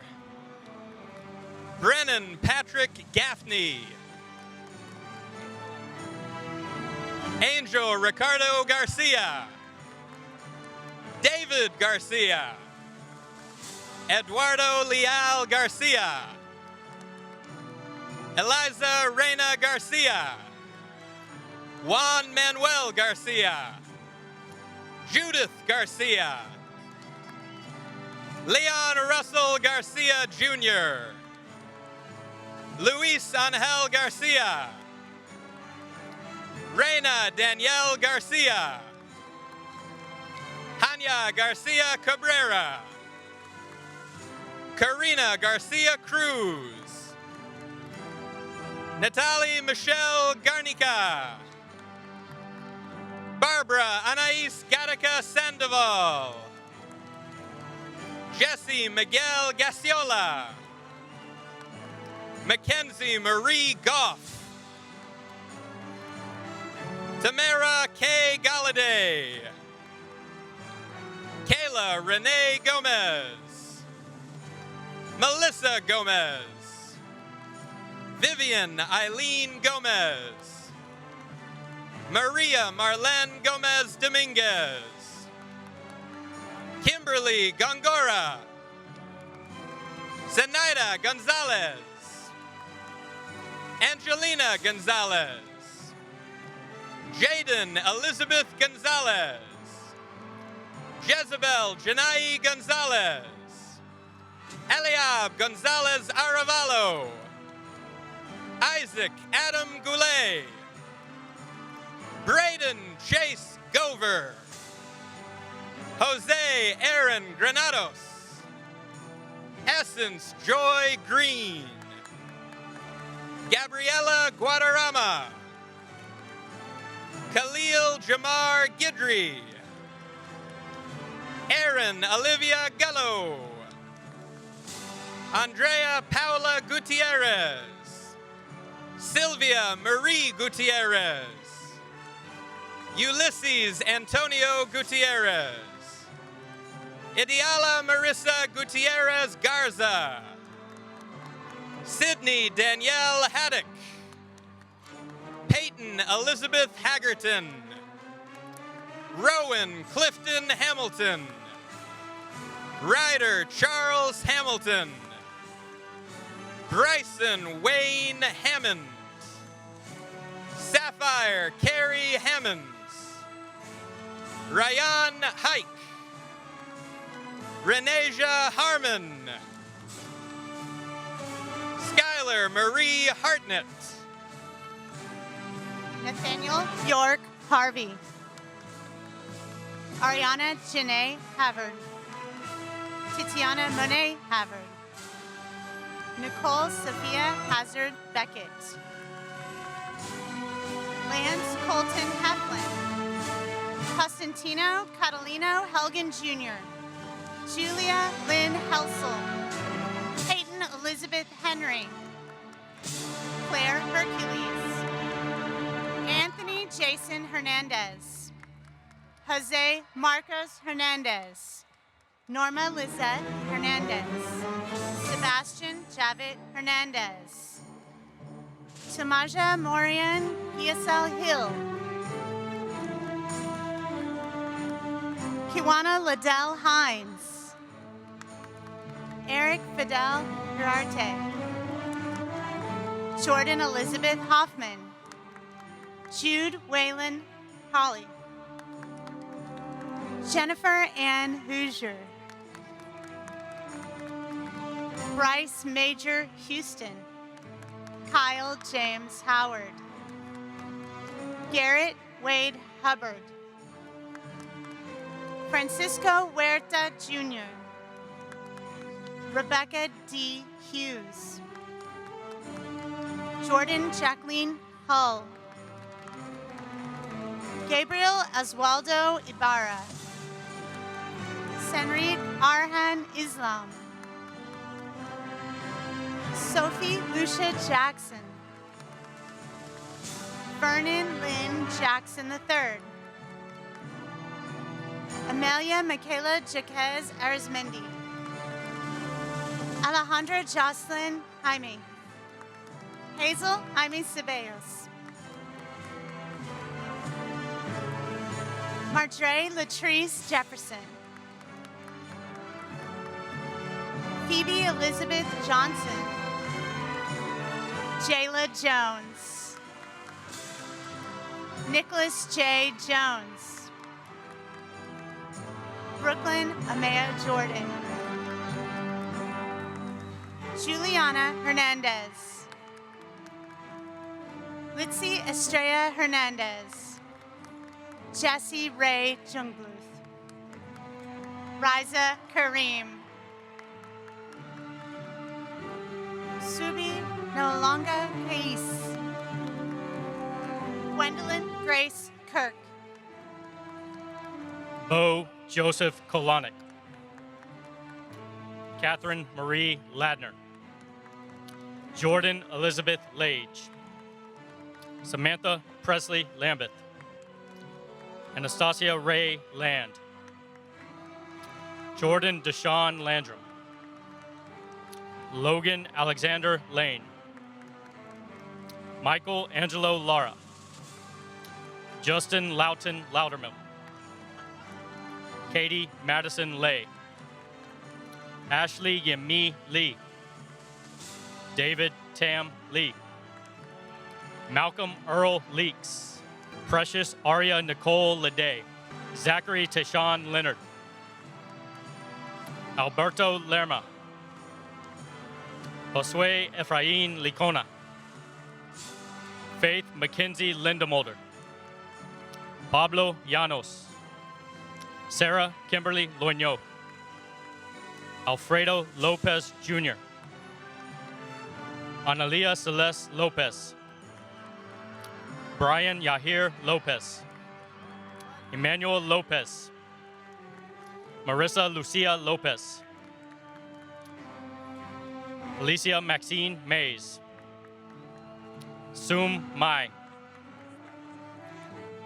Brennan Patrick Gaffney, Angel Ricardo Garcia, David Garcia, Eduardo Leal Garcia, Eliza Reina Garcia, Juan Manuel Garcia, Judith Garcia, Leon Russell Garcia Jr., Luis Angel Garcia, Reina Danielle Garcia, Hanya Garcia Cabrera, Karina Garcia Cruz, Natalie Michelle Garnica, Barbara Anais Gattaca Sandoval, Jesse Miguel Gasiola, Mackenzie Marie Goff, Tamara K. Galladay, Kayla Renee Gomez, Melissa Gomez, Vivian Eileen Gomez, Maria Marlene Gomez Dominguez, Kimberly Gongora, Zenaida Gonzalez, Angelina Gonzalez, Jaden Elizabeth Gonzalez, Jezebel Janai Gonzalez, Eliab Gonzalez Aravalo, Isaac Adam Goulet, Braden Chase Gover, Jose Aaron Granados, Essence Joy Green, Gabriela Guadarrama, Khalil Jamar Gidry, Aaron Olivia Gallo, Andrea Paula Gutierrez, Sylvia Marie Gutierrez, Ulysses Antonio Gutierrez, Ideala Marissa Gutierrez Garza, Sydney Danielle Haddock, Peyton Elizabeth Haggerton, Rowan Clifton Hamilton, Ryder Charles Hamilton, Bryson Wayne Hammond, Sapphire Carrie Hammonds, Ryan Hike, Renasia Harmon, Skylar Marie Hartnett, Nathaniel York Harvey, Ariana Janae Havard, Titiana Monet Havard, Nicole Sophia Hazard Beckett, Lance Colton Heflin, Costantino Catalino Helgen Jr., Julia Lynn Helsel, Peyton Elizabeth Henry, Claire Hercules, Anthony Jason Hernandez, Jose Marcos Hernandez, Norma Lizette Hernandez, Sebastian Javit Hernandez, Tamaja Morian Piasel Hill, Kiwana Liddell Hines, Eric Fidel Gerarte, Jordan Elizabeth Hoffman, Jude Wayland Holly, Jennifer Ann Hoosier, Bryce Major Houston, Kyle James Howard, Garrett Wade Hubbard, Francisco Huerta Jr., Rebecca D. Hughes, Jordan Jacqueline Hull, Gabriel Oswaldo Ibarra, Senrit Arhan Islam. Sophie Lucia Jackson. Vernon Lynn Jackson III. Amelia Michaela Jaquez Arizmendi. Alejandra Jocelyn Jaime. Hazel Jaime Ceballos. Marjorie Latrice Jefferson. Phoebe Elizabeth Johnson. Jayla Jones. Nicholas J. Jones. Brooklyn Amaya Jordan. Juliana Hernandez. Litzy Estrella Hernandez. Jesse Ray Jungluth. Riza Kareem. Subi Noalonga Kais. Gwendolyn Grace Kirk. Bo Joseph Kolanik. Catherine Marie Ladner. Jordan Elizabeth Lage. Samantha Presley Lambeth. Anastasia Ray Land. Jordan Deshawn Landrum. Logan Alexander Lane. Michael Angelo Lara. Justin Loughton Loudermill. Katie Madison Lay. Ashley Yemi Lee. David Tam Lee. Malcolm Earl Leaks. Precious Aria Nicole Leday. Zachary Tashawn Leonard. Alberto Lerma. Josue Efrain Licona. Faith Mackenzie Lindemolder. Pablo Llanos. Sarah Kimberly Loigno. Alfredo Lopez Jr. Analia Celeste Lopez. Brian Yahir Lopez. Emmanuel Lopez. Marissa Lucia Lopez. Alicia Maxine Mays. Sum Mai.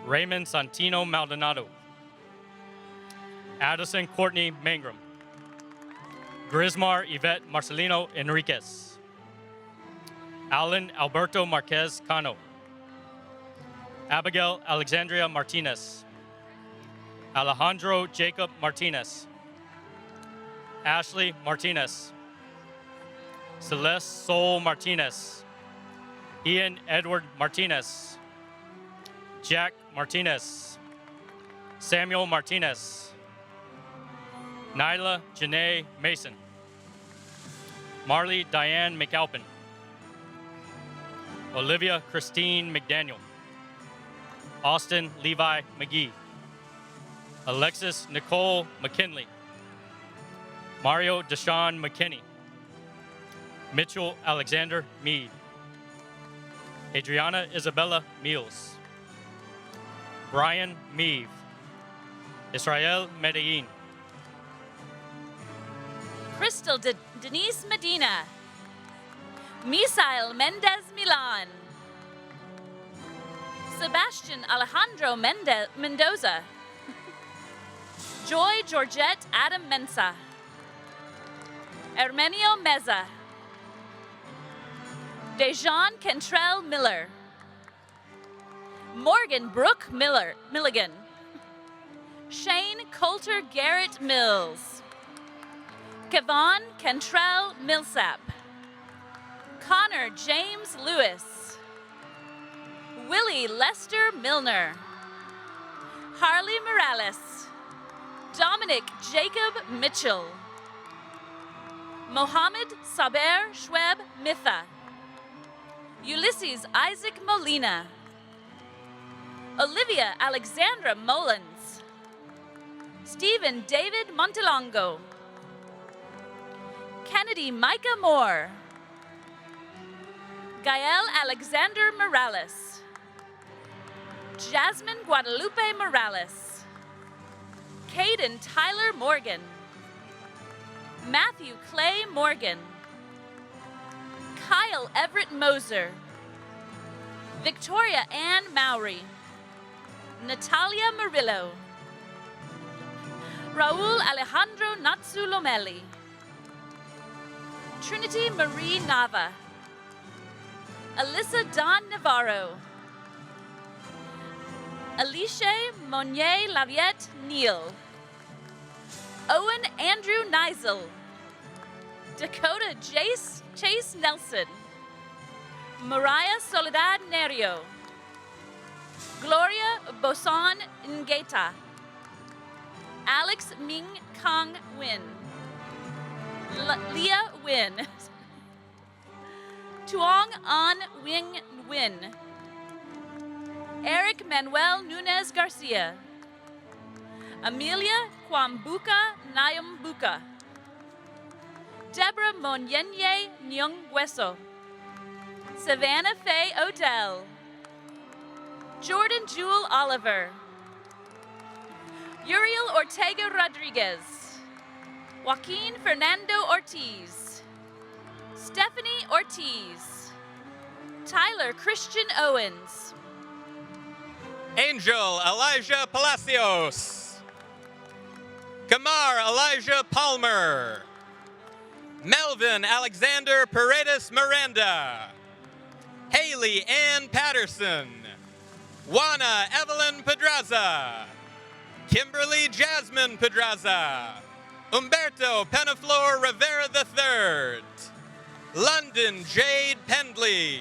Raymond Santino Maldonado. Addison Courtney Mangrum. Grismar Yvette Marcelino Enriquez. Alan Alberto Marquez Cano. Abigail Alexandria Martinez. Alejandro Jacob Martinez. Ashley Martinez. Celeste Sol Martinez. Ian Edward Martinez. Jack Martinez. Samuel Martinez. Nyla Janae Mason. Marley Diane McAlpin. Olivia Christine McDaniel. Austin Levi McGee. Alexis Nicole McKinley. Mario Deshawn McKinney. Mitchell Alexander Mead. Adriana Isabella Meals. Brian Meave. Israel Medellin. Crystal Denise Medina. Misael Mendez Milan. Sebastian Alejandro Mendoza. Joy Georgette Adam Mensa. Hermenio Meza. Dejan Cantrell Miller. Morgan Brooke Milligan. Shane Coulter Garrett Mills. Kevon Cantrell Millsap. Connor James Lewis. Willie Lester Milner. Harley Morales. Dominic Jacob Mitchell. Mohammed Saber Schweb Mitha. Ulysses Isaac Molina. Olivia Alexandra Mullins. Stephen David Montelongo. Kennedy Micah Moore. Gael Alexander Morales. Jasmine Guadalupe Morales. Caden Tyler Morgan. Matthew Clay Morgan, Kyle Everett Moser, Victoria Ann Mowry, Natalia Murillo, Raul Alejandro Natsu Lomeli, Trinity Marie Nava, Alyssa Don Navarro, Alicia Monnier Laviette Neal, Owen Andrew Neisel, Dakota Chase Nelson, Mariah Soledad Nerio, Gloria Boson Ngeta, Alex Ming Kang Win, Leah Win, Tuong An Wing Win, Eric Manuel Nunez Garcia, Amelia Kwambuka Nyambuka, Deborah Monyenye Nyung Hueso, Savannah Faye Odell, Jordan Jewel Oliver, Uriel Ortega Rodriguez, Joaquin Fernando Ortiz, Stephanie Ortiz, Tyler Christian Owens, Angel Elijah Palacios, Kamar Elijah Palmer, Melvin Alexander Paredes Miranda, Haley Ann Patterson, Juana Evelyn Pedraza, Kimberly Jasmine Pedraza, Umberto Penaflor Rivera III, London Jade Pendley,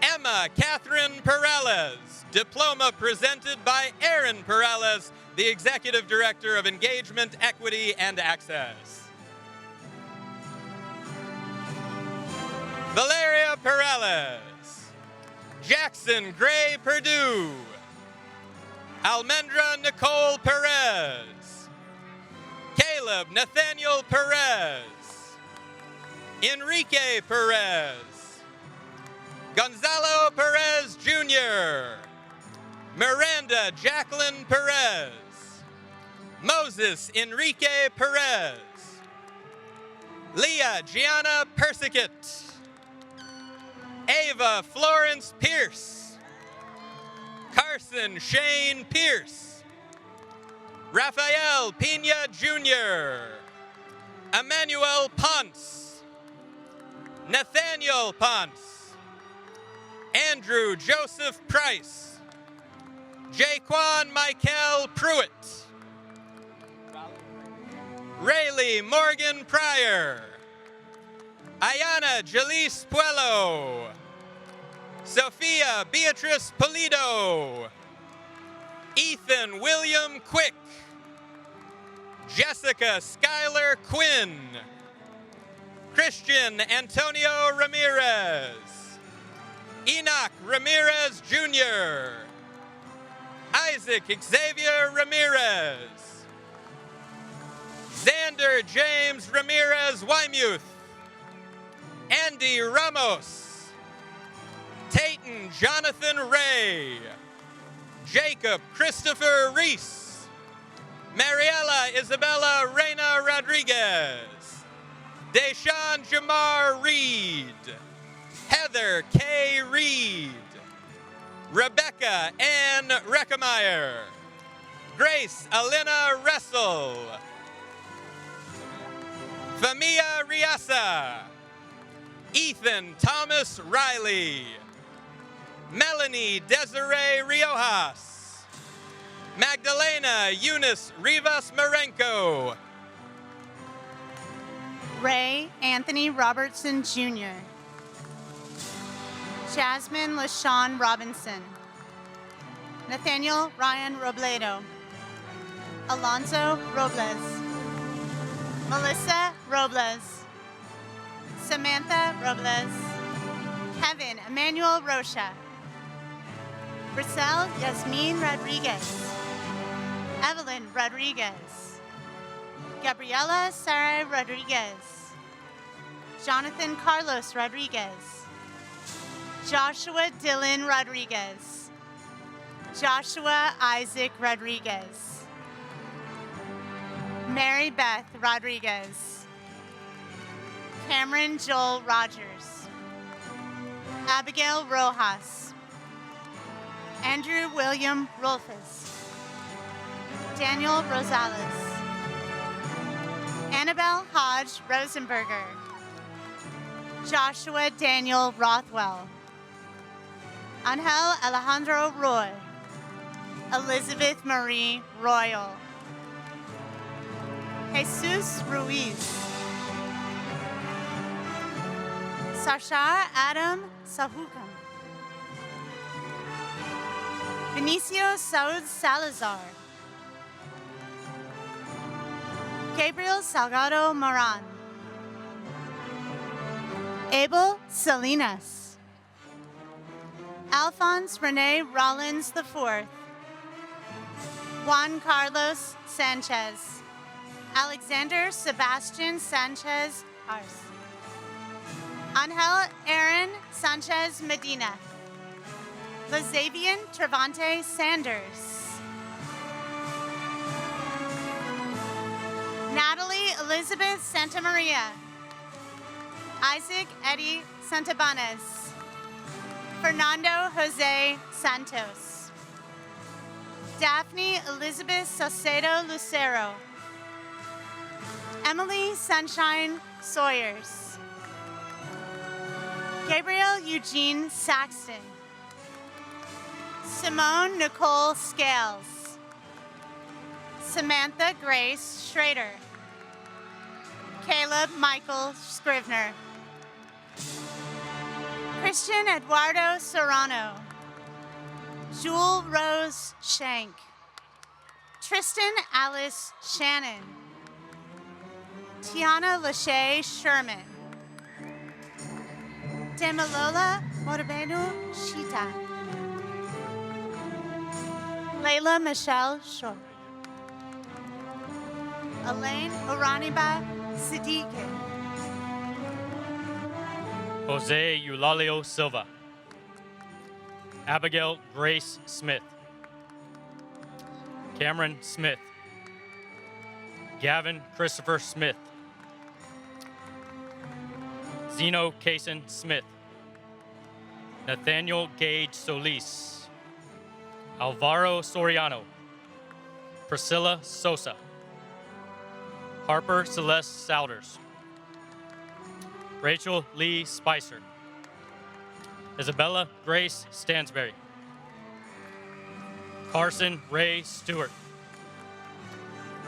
Emma Catherine Perales, diploma presented by Aaron Perales, the Executive Director of Engagement, Equity, and Access. Valeria Perales, Jackson Gray Perdue, Almendra Nicole Perez, Caleb Nathaniel Perez, Enrique Perez, Gonzalo Perez Jr., Miranda Jacqueline Perez, Moses Enrique Perez, Leah Gianna Persickett, Ava Florence Pierce, Carson Shane Pierce, Rafael Pina Jr., Emmanuel Ponce, Nathaniel Ponce, Andrew Joseph Price, Jaquan Michael Pruitt, Rayleigh Morgan Pryor, Ayana Jalice Puello, Sophia Beatrice Pulido, Ethan William Quick, Jessica Schuyler Quinn, Christian Antonio Ramirez, Enoch Ramirez Jr., Isaac Xavier Ramirez, Xander James Ramirez Wymuth, Andy Ramos, Tayton Jonathan Ray, Jacob Christopher Reese, Mariela Isabella Reyna Rodriguez, Deshaun Jamar Reed, Heather K. Reed, Rebecca Ann Reckemeyer, Grace Elena Ressel, Famia Riasa, Ethan Thomas Riley, Melanie Desiree Riojas, Magdalena Eunice Rivas Marenko, Ray Anthony Robertson Jr., Jasmine LaShawn Robinson, Nathaniel Ryan Robledo, Alonso Robles, Melissa Robles, Samantha Robles, Kevin Emmanuel Rocha, Brissel Yasmin Rodriguez, Evelyn Rodriguez, Gabriela Sarah Rodriguez, Jonathan Carlos Rodriguez, Joshua Dylan Rodriguez, Joshua Isaac Rodriguez, Mary Beth Rodriguez. Cameron Joel Rogers. Abigail Rojas. Andrew William Rolfes. Daniel Rosales. Annabelle Hodge Rosenberger. Joshua Daniel Rothwell. Angel Alejandro Roy. Elizabeth Marie Royal. Jesus Ruiz. Sashar Adam Sahukam. Benicio Saud Salazar. Gabriel Salgado Moran. Abel Salinas. Alphonse Rene Rollins IV. Juan Carlos Sanchez. Alexander Sebastian Sanchez Ars. Angel Aaron Sanchez Medina. Lazavian Trevante Sanders. Natalie Elizabeth Santamaria. Isaac Eddie Santabanes. Fernando Jose Santos. Daphne Elizabeth Saucedo Lucero. Emily Sunshine Sawyers. Gabriel Eugene Saxton. Simone Nicole Scales. Samantha Grace Schrader. Caleb Michael Scrivener. Christian Eduardo Serrano. Jewel Rose Shank. Tristan Alice Shannon. Tiana Lachey Sherman. Demalola Morbenu Shita. Layla Michelle Short. Elaine Oraniba Siddiqui. Jose Eulalio Silva. Abigail Grace Smith. Cameron Smith. Gavin Christopher Smith. Zeno Kaysen Smith. Nathaniel Gage Solis. Alvaro Soriano. Priscilla Sosa. Harper Celeste Souders. Rachel Lee Spicer. Isabella Grace Stansberry. Carson Ray Stewart.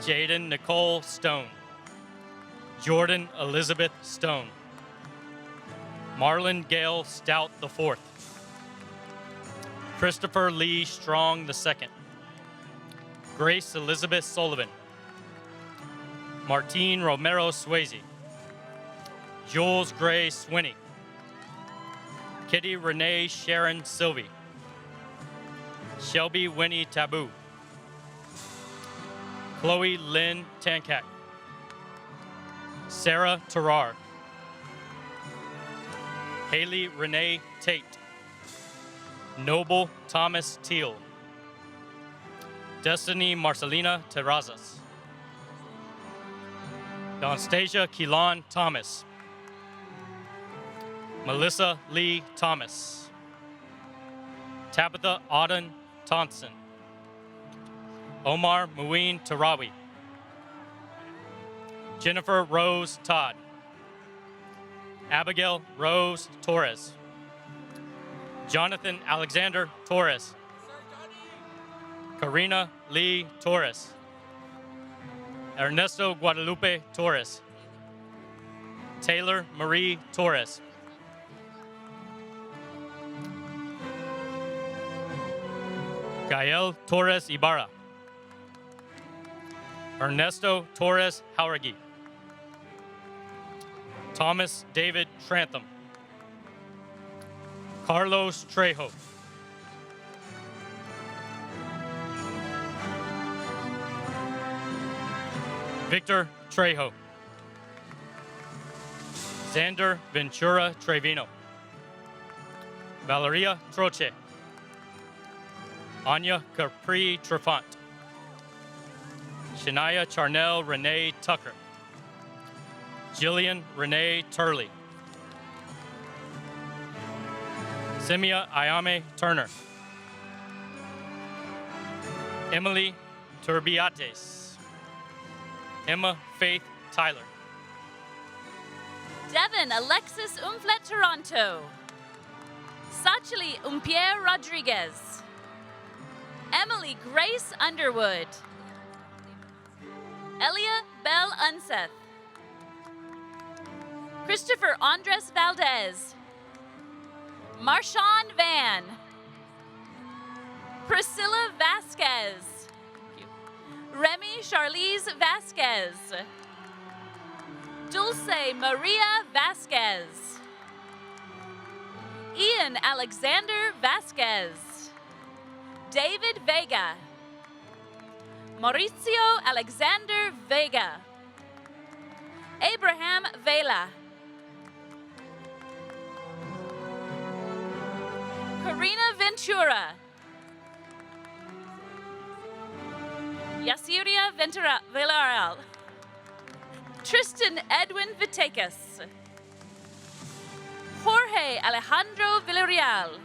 Jaden Nicole Stone. Jordan Elizabeth Stone. Marlon Gale Stout IV. Christopher Lee Strong II. Grace Elizabeth Sullivan. Martine Romero Swayze. Jules Gray Swinney. Kitty Renee Sharon Sylvie. Shelby Winnie Taboo. Chloe Lynn Tankak. Sarah Terrar. Haley Renee Tate. Noble Thomas Teal. Destiny Marcelina Terrazas. Donstasia Keelan Thomas. Melissa Lee Thomas. Tabitha Auden Thompson. Omar Muin Tarawi. Jennifer Rose Todd. Abigail Rose Torres. Jonathan Alexander Torres. Karina Lee Torres. Ernesto Guadalupe Torres. Taylor Marie Torres. Gael Torres Ibarra. Ernesto Torres Jauregui. Thomas David Trantham. Carlos Trejo. Victor Trejo. Xander Ventura Trevino. Valeria Troche. Anya Capri Trefant. Shania Charnel Renee Tucker. Jillian Renee Turley. Simia Ayame Turner. Emily Turbiates. Emma Faith Tyler. Devin Alexis Umflet Toronto. Sacheli Umpierre Rodriguez. Emily Grace Underwood. Elia Bell Unseth. Christopher Andres Valdez. Marshawn Van. Priscilla Vasquez. Remy Charlize Vasquez. Dulce Maria Vasquez. Ian Alexander Vasquez. David Vega. Mauricio Alexander Vega. Abraham Vela. Karina Ventura. Yasiria Villarreal. Tristan Edwin Vitekas. Jorge Alejandro Villarreal.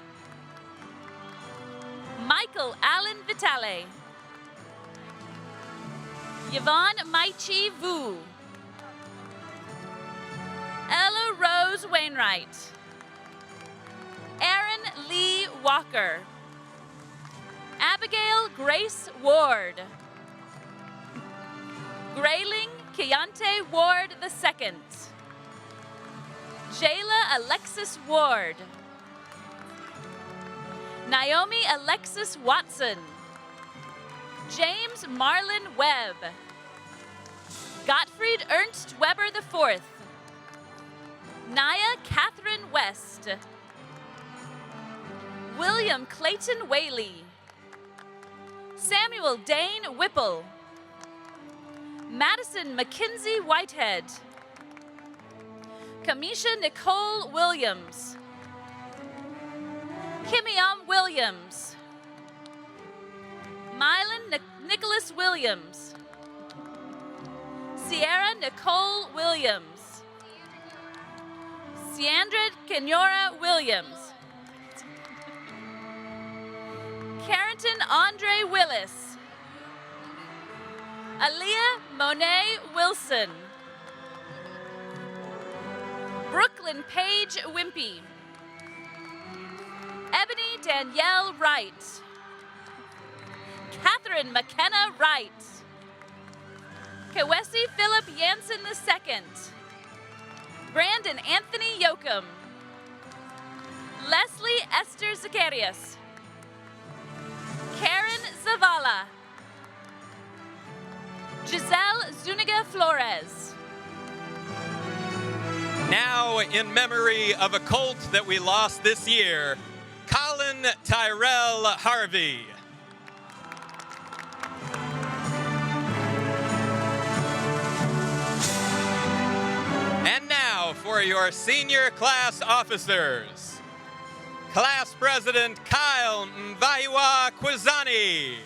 Michael Allen Vitale. Yvonne Maichi Vu. Ella Rose Wainwright. Aaron Lee Walker. Abigail Grace Ward. Grayling Keontae Ward II. Jayla Alexis Ward. Naomi Alexis Watson. James Marlon Webb. Gottfried Ernst Weber IV. Naya Catherine West. William Clayton Whaley. Samuel Dane Whipple. Madison Mackenzie Whitehead. Kamisha Nicole Williams. Kimiam Williams. Mylan Nicholas Williams. Sierra Nicole Williams. Siandra Kenyora Williams. Carrington Andre Willis. Aaliyah Monet Wilson. Brooklyn Paige Wimpy. Ebony Danielle Wright. Catherine McKenna Wright. Kawesi Philip Yanson II. Brandon Anthony Yoakum. Leslie Esther Zacharias. Karen Zavala. Giselle Zuniga Flores. Now, in memory of a colt that we lost this year, Colin Tyrell Harvey. And now for your senior class officers. Class President Kyle Mvaiwa Kwizani.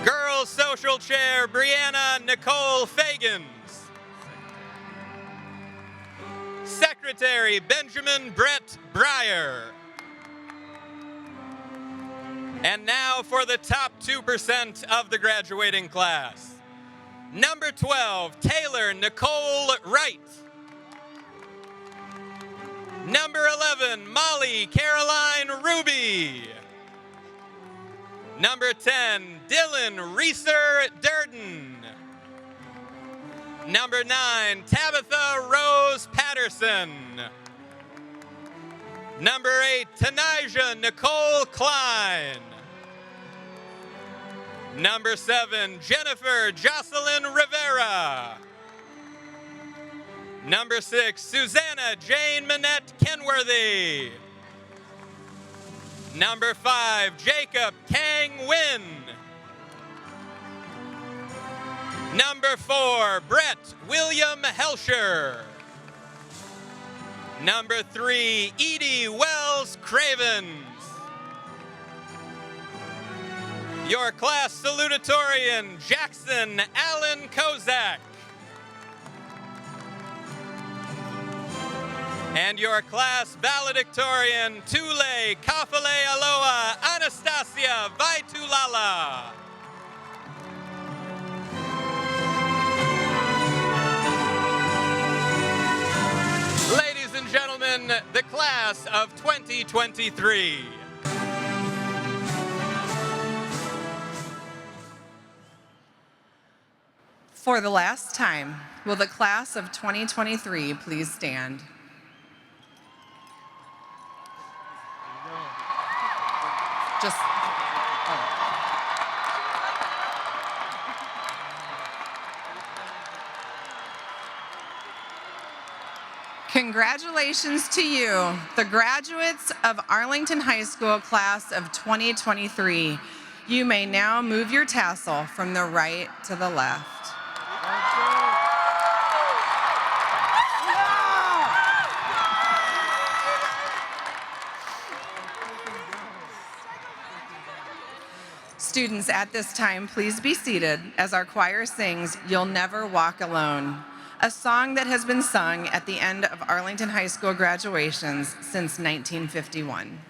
Girls Social Chair Brianna Nicole Fagans. Secretary Benjamin Brett Breyer. And now for the top 2% of the graduating class. Number 12, Taylor Nicole Wright. Number 11, Molly Caroline Ruby. Number 10, Dylan Reeser Durden. Number 9, Tabitha Rose Patterson. Number 8, Tanijah Nicole Klein. Number 7, Jennifer Jocelyn Rivera. Number 6, Susanna Jane Minette Kenworthy. Number 5, Jacob Kang Win. Number 4, Brett William Helsher. Number 3, Edie Wells Cravens. Your class salutatorian, Jackson Allen Kozak. And your class valedictorian, Tule Kafale Aloha Anastasia Vaitulala. Ladies and gentlemen, the class of 2023. For the last time, will the class of 2023 please stand? Just, Congratulations to you, the graduates of Arlington High School class of 2023. You may now move your tassel from the right to the left. Students, at this time, please be seated as our choir sings "You'll Never Walk Alone," a song that has been sung at the end of Arlington High School graduations since 1951.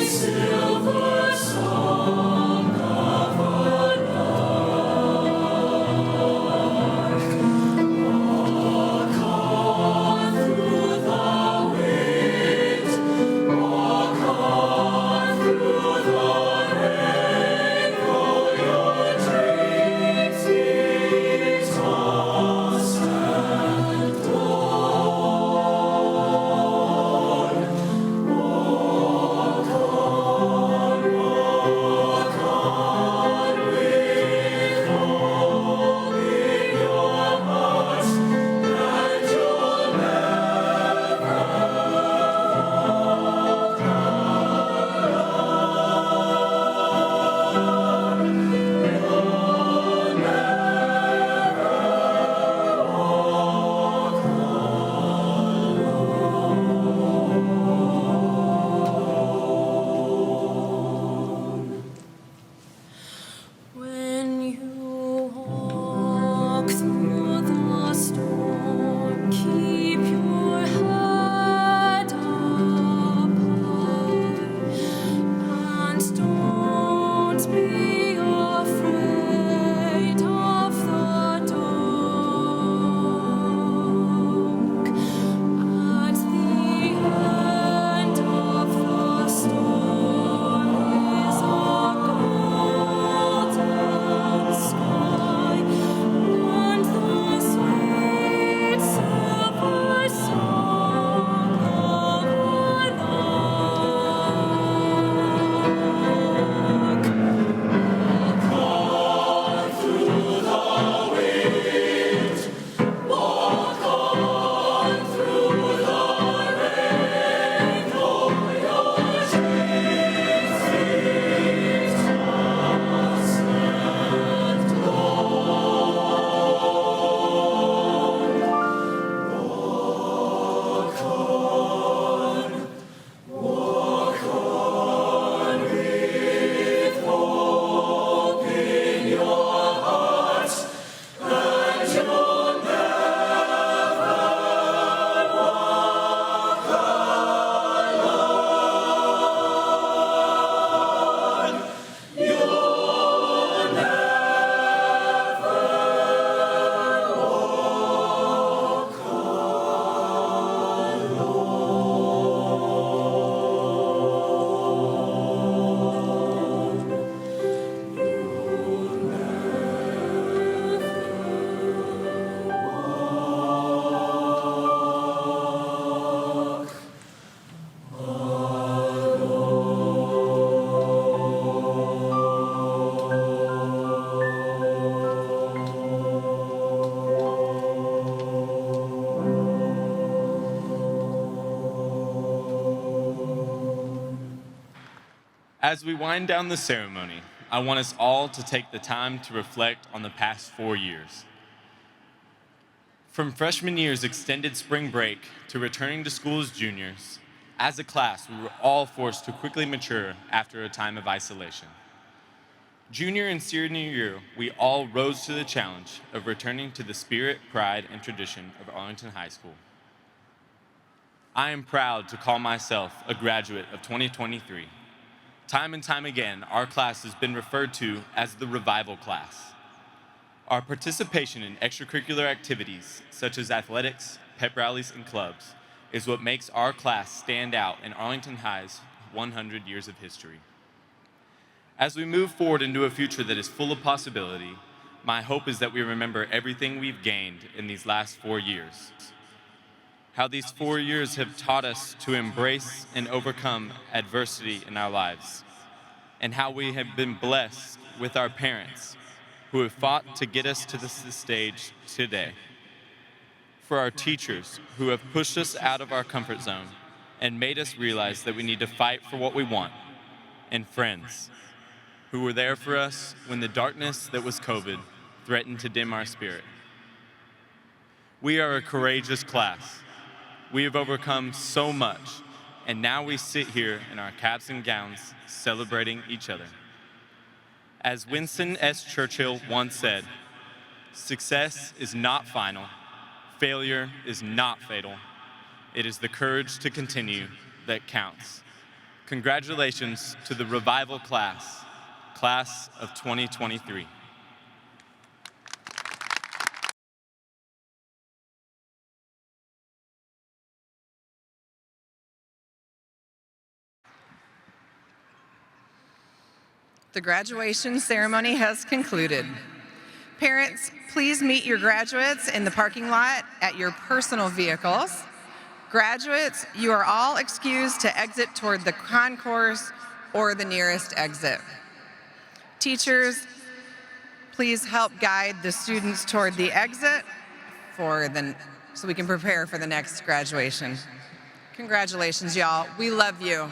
Silver As we wind down the ceremony, I want us all to take the time to reflect on the past 4 years. From freshman year's extended spring break to returning to school as juniors, as a class, we were all forced to quickly mature after a time of isolation. Junior and senior year, we all rose to the challenge of returning to the spirit, pride, and tradition of Arlington High School. I am proud to call myself a graduate of 2023. Time and time again, our class has been referred to as the revival class. Our participation in extracurricular activities, such as athletics, pep rallies, and clubs, is what makes our class stand out in Arlington High's 100 years of history. As we move forward into a future that is full of possibility, my hope is that we remember everything we've gained in these last 4 years. How these 4 years have taught us to embrace and overcome adversity in our lives, and how we have been blessed with our parents who have fought to get us to this stage today. For our teachers who have pushed us out of our comfort zone and made us realize that we need to fight for what we want, and friends who were there for us when the darkness that was COVID threatened to dim our spirit. We are a courageous class. We have overcome so much, and now we sit here in our caps and gowns celebrating each other. As Winston S. Churchill once said, "Success is not final, failure is not fatal. It is the courage to continue that counts." Congratulations to the revival class of 2023. The graduation ceremony has concluded. Parents, please meet your graduates in the parking lot at your personal vehicles. Graduates, you are all excused to exit toward the concourse or the nearest exit. Teachers, please help guide the students toward the exit so we can prepare for the next graduation. Congratulations, y'all. We love you.